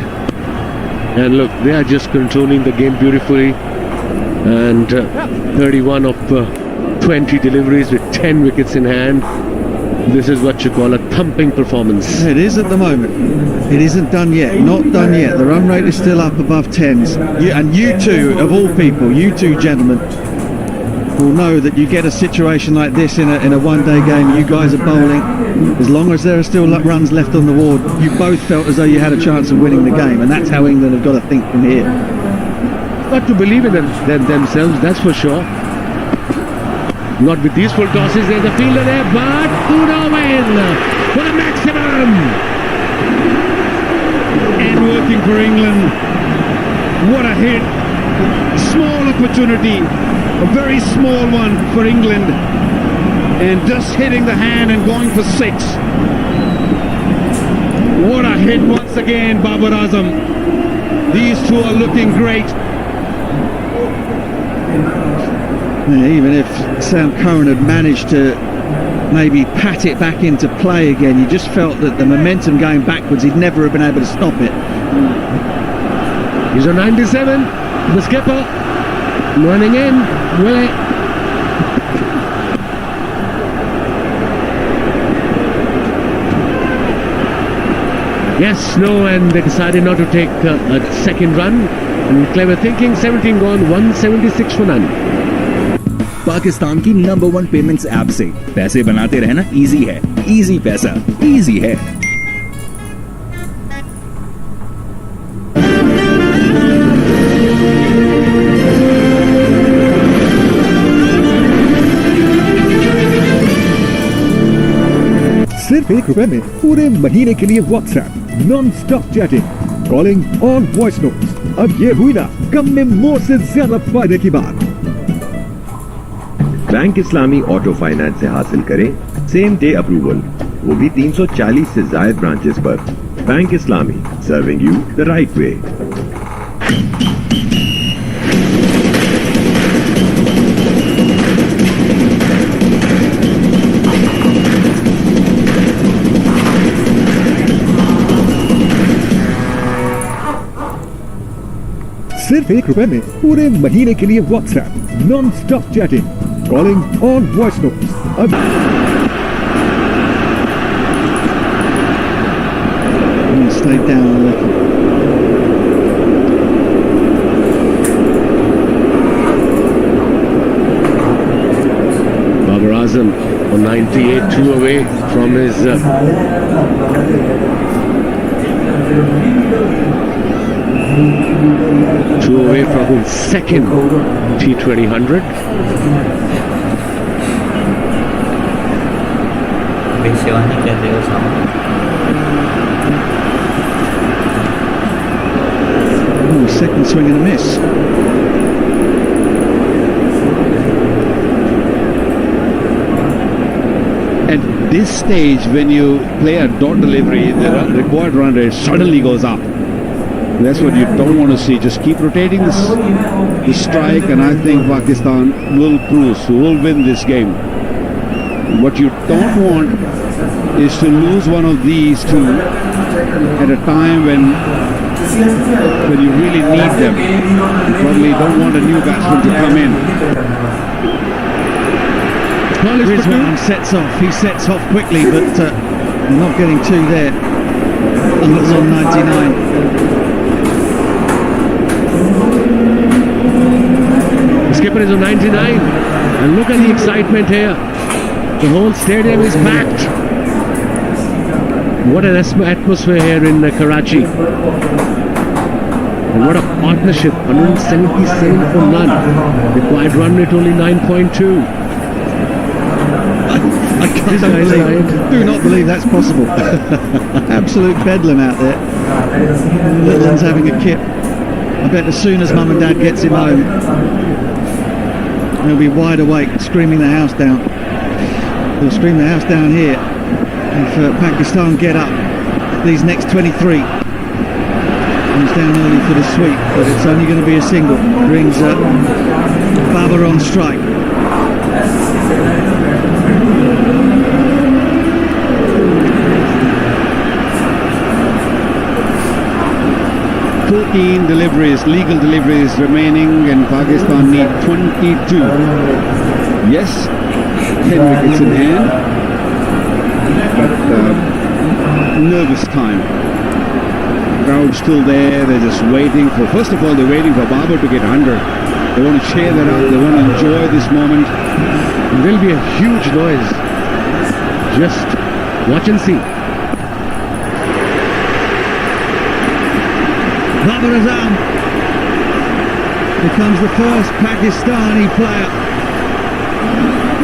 And look, they are just controlling the game beautifully. And 31 of 20 deliveries with 10 wickets in hand. This is what you call a thumping performance. It is at the moment. It isn't done yet. Not done yet. The run rate is still up above 10s. And you two, of all people, you two gentlemen, will know that you get a situation like this in a one-day game. You guys are bowling. As long as there are still runs left on the board, you both felt as though you had a chance of winning the game. And that's how England have got to think from here. Got to believe in themselves, that's for sure. Not with these full tosses. There's a fielder there, but Uno win for the maximum. again working for England. What a hit. Small opportunity, a very small one for England. And just hitting the hand and going for 6. What a hit once again, Babar Azam. These two are looking great. Yeah, even if Sam Curran had managed to maybe pat it back into play again, you just felt that the momentum going backwards, he'd never have been able to stop it. He's on 97, the skipper, running in, Willie. Yes, no, and they decided not to take a second run. And clever thinking, 17 gone, 176 for none. Pakistan की number 1 payments app से पैसे बनाते रहना easy है, easy पैसा, easy है। सिर्फ ₹1 में पूरे महीने के लिए WhatsApp nonstop chatting, calling और वॉइस नोट्स। अब ये हुई ना कम में मोर से ज्यादा फायदे की बात। बैंक इस्लामी ऑटो फाइनेंस से हासिल करें सेम डे अप्रूवल, वो भी 340 से ज्यादा ब्रांचेस पर। Bank Islami, serving you the right वे। सिर्फ ₹1 में पूरे महीने के लिए WhatsApp nonstop chatting, calling और वॉइस नोट्स। अब stay down a little. Babar Azam on 98, 2 away from his second T20 100. Second swing and a miss. At this stage, when you play a dot delivery, the required run rate suddenly goes up. That's what you don't want to see. Just keep rotating the strike, and I think Pakistan will cruise, will win this game. What you don't want is to lose one of these two at a time when you really need them. You probably don't want a new batsman to come in. Rizwan sets off. He sets off quickly, but not getting two there. And it's on 99. The skipper is on 99, and look at the excitement here. The whole stadium is packed. What an atmosphere here in Karachi. And what a partnership, 177 for none. Required run rate only 9.2. I do not believe that's possible. Absolute bedlam out there. Little one's having a kip. I bet as soon as mum and dad gets him home, he'll be wide awake, screaming the house down. He'll scream the house down here if Pakistan get up these next 23. Comes down early for the sweep, but it's only going to be a single. Brings Babar on strike. Deliveries, legal deliveries remaining, and Pakistan need 22. Yes, 10 wickets in hand, but nervous time. Crowd still there, they're just waiting for, first of all, they're waiting for Babar to get 100. They want to cheer that up, they want to enjoy this moment. There'll be a huge noise. Just watch and see. Babar Azam becomes the first Pakistani player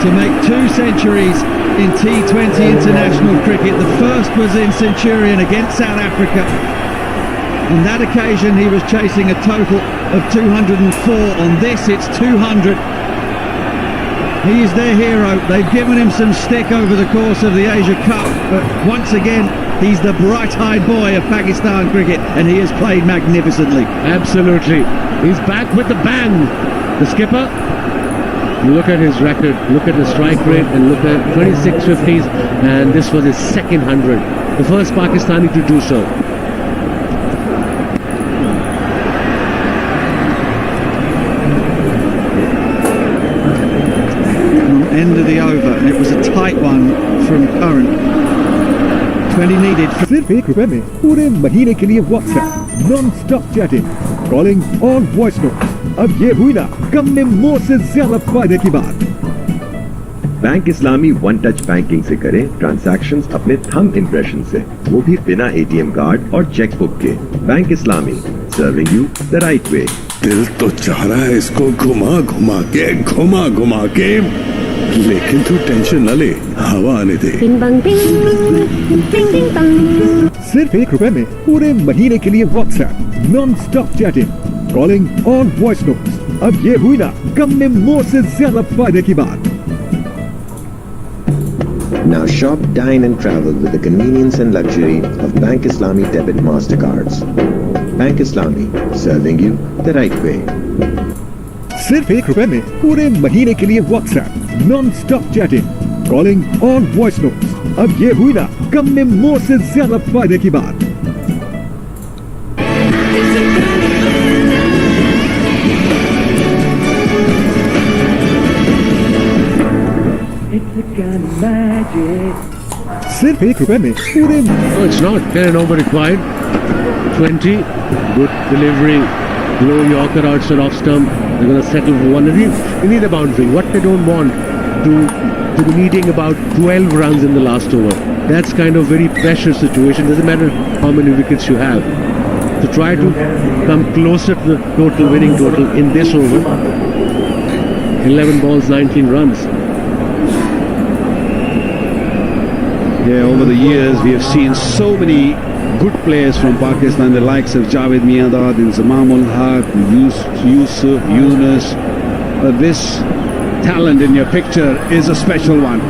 to make 2 centuries in T20 international cricket. The first was in Centurion against South Africa. On that occasion, he was chasing a total of 204. On this, it's 200. He is their hero. They've given him some stick over the course of the Asia Cup, but once again, he's the bright-eyed boy of Pakistan cricket, and he has played magnificently. Absolutely. He's back with the bang. The skipper, look at his record, look at the strike rate, and look at 26 50s, and this was his second 100. The first Pakistani to do so. End of the over, and it was a tight one from Curran. 20 needed. सिर्फ ₹1 में पूरे महीने के लिए WhatsApp non-stop chatting, calling और voice notes। अब ये हुई ना कम में मोर से ज्यादा फायदे की बात। Bank Islami one touch banking से करें ट्रांजैक्शंस अपने थंब इंप्रेशन से, वो भी बिना एटीएम कार्ड और चेकबुक के। Bank Islami, serving you the right वे। दिल तो चाह रहा है इसको घुमा घुमा के, लेकिन तू टेंशन न ले, हवा आने दे। सिर्फ ₹1 में पूरे महीने के लिए WhatsApp non-stop chatting, calling और voice notes। अब ये हुई ना कम में मोर से ज्यादा फायदे की बात। Now shop, dine and travel with the convenience and luxury of Bank Islami debit Mastercards. Bank Islami, serving you the right way. सिर्फ ₹1 में पूरे महीने के लिए WhatsApp non-stop chatting, calling और voice notes। अब ये हुई ना कम में मोर से ज्यादा फायदे की बात। सिर्फ ₹1 में पूरे। No, it's not. 10 and over required. 20. Good delivery. Low Yorker outside off stump. They're going to settle for one. You need a boundary. What they don't want to be needing about 12 runs in the last over. That's kind of very pressure situation. Doesn't matter how many wickets you have. To try to come closer to the total winning total in this over. 11 balls, 19 runs. Yeah, over the years we have seen so many good players from Pakistan, the likes of Javed Miandad, Inzamam ul Haq, Yusuf, Yunus. This talent in your picture is a special one.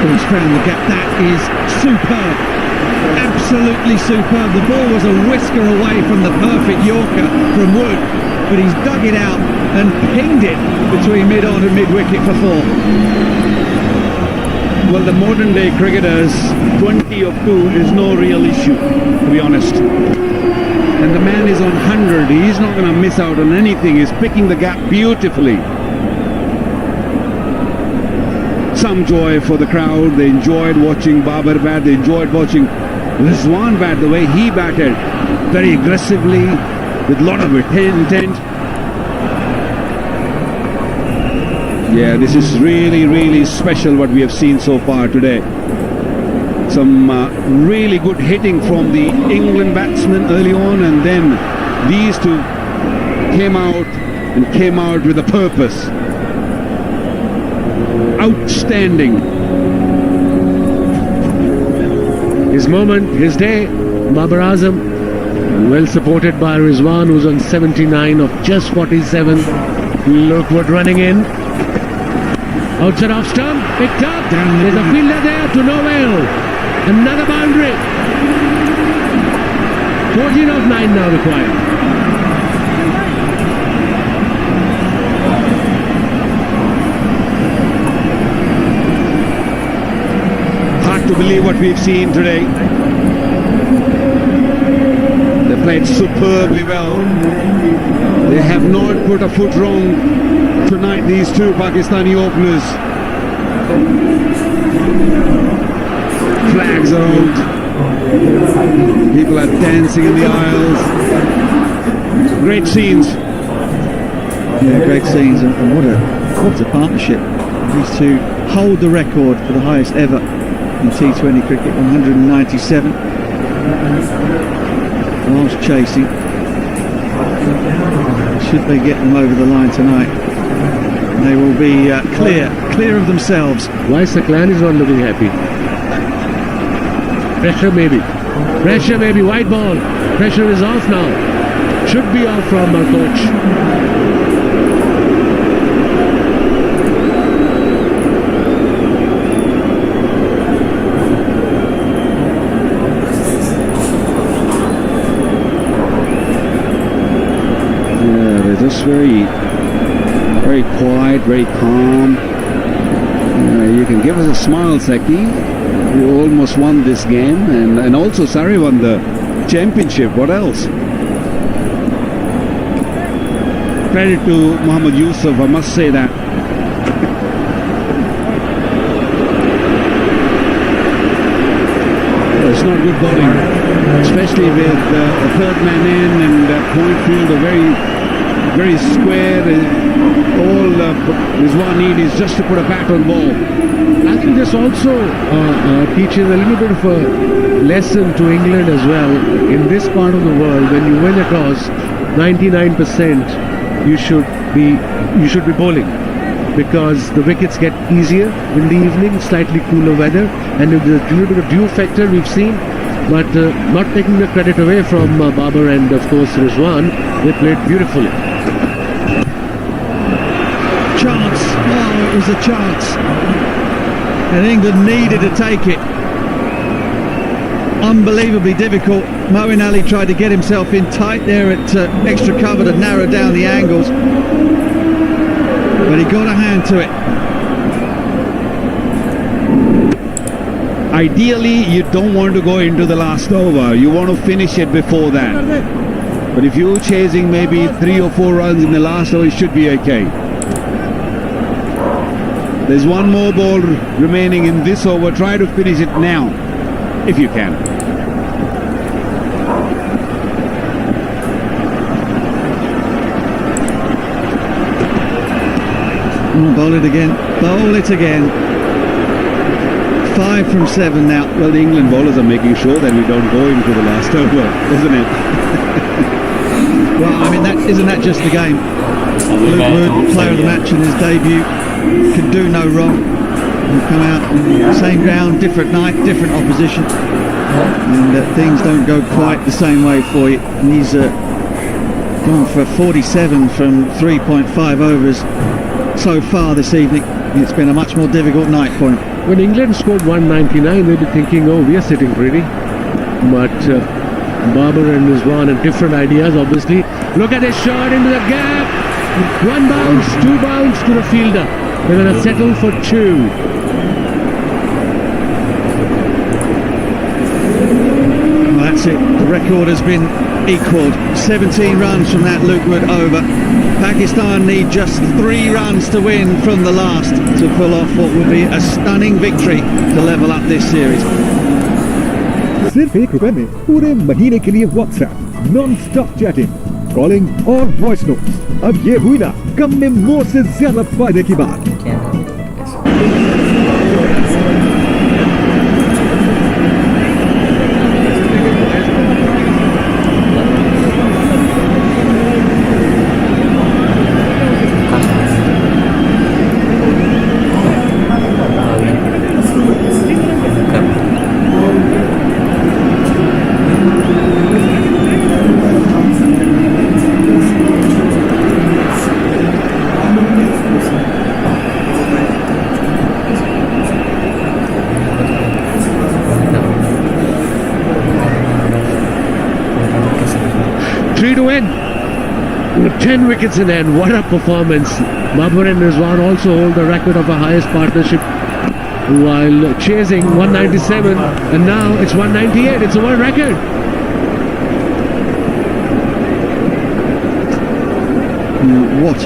He's found the gap. That is superb. Absolutely superb. The ball was a whisker away from the perfect Yorker from Wood, but he's dug it out and pinged it between mid-on and mid-wicket for 4. Well, the modern day cricketers, 20 of 2 is no real issue, to be honest. And the man is on 100. He's not going to miss out on anything. He's picking the gap beautifully. Some joy for the crowd. They enjoyed watching Babar bat. They enjoyed watching Rizwan bat, the way he batted. Very aggressively, with a lot of intent. Yeah, this is really special what we have seen so far today. Some really good hitting from the England batsmen early on, and then these two came out with a purpose. Outstanding. His moment, his day, Babar Azam, well supported by Rizwan, who's on 79 of just 47. Look what running in. Outside off stump, picked up. There's a fielder there to Noel. Another boundary. 14 of 9 now required. Hard to believe what we've seen today. They played superbly well. They have not put a foot wrong tonight, these two Pakistani openers. Flags are out. People are dancing in the aisles. Great scenes. Yeah, great scenes, and what a partnership. These two hold the record for the highest ever in T20 cricket, 197. Whilst chasing. Should they get them over the line tonight, they will be clear of themselves. Why Saklan is not looking happy? Pressure maybe. Pressure maybe. White ball. Pressure is off now. Should be off from our coach. Just very quiet, very calm. You can give us a smile, Saki. You almost won this game, and also Surrey won the championship. What else? Credit to Mohammad Yusuf, I must say that. It's not good bowling, especially with a third man in and point field, a very square. All Rizwan need is just to put a bat on ball. I think this also teaches a little bit of a lesson to England as well. In this part of the world, when you win a toss, 99% you should be bowling, because the wickets get easier in the evening, slightly cooler weather, and there's a little bit of dew factor we've seen. But not taking the credit away from Babar and of course Rizwan, they played beautifully. Chance. Oh, it was a chance. And England needed to take it. Unbelievably difficult. Moeen Ali tried to get himself in tight there at extra cover to narrow down the angles. But he got a hand to it. Ideally, you don't want to go into the last over. You want to finish it before that. But if you're chasing maybe 3 or 4 runs in the last over, it should be okay. There's one more ball remaining in this over. Try to finish it now, if you can. Bowl it again. Bowl it again. 5 from 7 now. Well, the England bowlers are making sure that we don't go into the last over, isn't it? Well, I mean, isn't that just the game? Luke Wood, player of the match in his debut, can do no wrong. He'll come out, same ground, different night, different opposition, and things don't go quite the same way for you. And he's gone for 47 from 3.5 overs so far this evening. It's been a much more difficult night for him. When England scored 199, they'd be thinking, oh, we are sitting pretty. But Babar and Rizwan had different ideas, obviously. Look at his shot into the gap. 1 bounce, 2 bounce to the fielder. They're going to settle for 2. Well, that's it. The record has been equalled. 17 runs from that Luke Wood over. Pakistan need just 3 runs to win from the last to pull off what would be a stunning victory to level up this series. सिर्फ ₹1 में पूरे महीने के लिए WhatsApp non-stop chatting, calling और voice notes. अब ये हुई ना कम में मोर से ज्यादा फायदे की बात। To win. 10 wickets in hand. What a performance. Babar and Rizwan also hold the record of the highest partnership while chasing 197, and now it's 198. It's a world record. What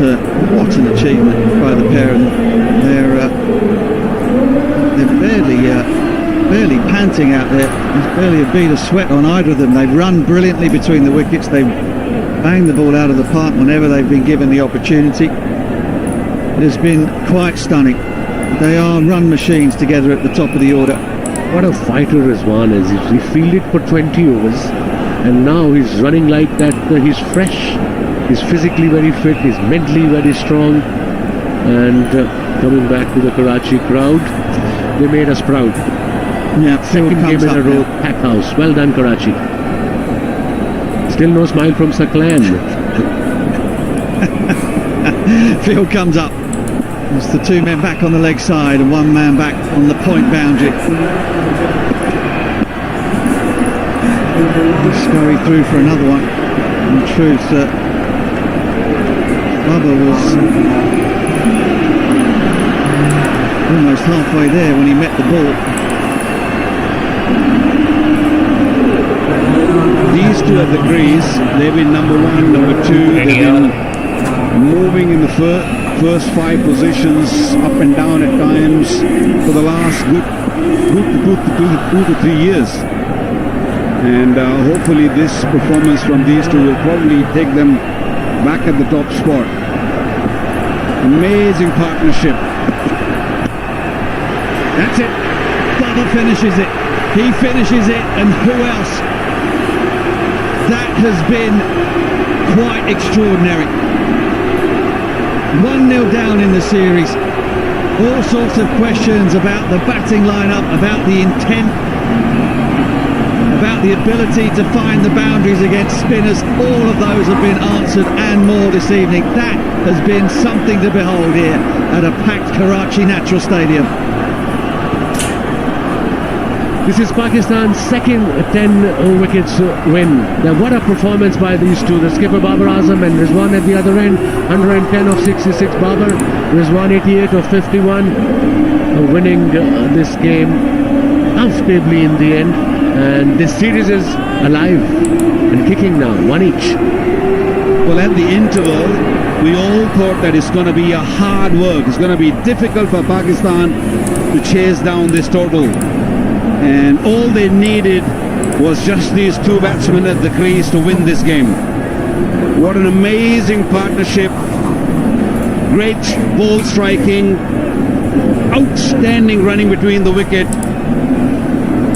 an achievement by the pair of them. They're barely panting out there. There's barely a bead of sweat on either of them. They've run brilliantly between the wickets. They've banged the ball out of the park whenever they've been given the opportunity. It has been quite stunning. They are run machines together at the top of the order. What a fighter Rizwan is. He fielded for 20 overs and now he's running like that. He's fresh, he's physically very fit, he's mentally very strong, and coming back to the Karachi crowd, they made us proud. Yeah, Phil Second game comes in a up row, now. pack house. Well done, Karachi. Still no smile from Saklan. Phil comes up. It's the two men back on the leg side and one man back on the point boundary. Scurry through for another one. In truth, Bubba was almost halfway there when he met the ball. These two at the crease, they've been number one, number two. They've been moving in the first five positions, up and down at times, for the last good 2 to 3 years. And hopefully this performance from these two will probably take them back at the top spot. Amazing partnership. That's it. Bubba finishes it. He finishes it, and who else? That has been quite extraordinary. 1-0 down in the series. All sorts of questions about the batting lineup, about the intent, about the ability to find the boundaries against spinners. All of those have been answered and more this evening. That has been something to behold here at a packed Karachi Natural Stadium. This is Pakistan's second 10 wickets win. Now, what a performance by these two. The skipper Babar Azam and Rizwan at the other end. 110 of 66 Babar. Rizwan 88 of 51. Winning this game comfortably in the end. And this series is alive and kicking now, one each. Well, at the interval, we all thought that it's going to be a hard work. It's going to be difficult for Pakistan to chase down this total. And all they needed was just these two batsmen at the crease to win this game. What an amazing partnership. Great ball striking. Outstanding running between the wicket.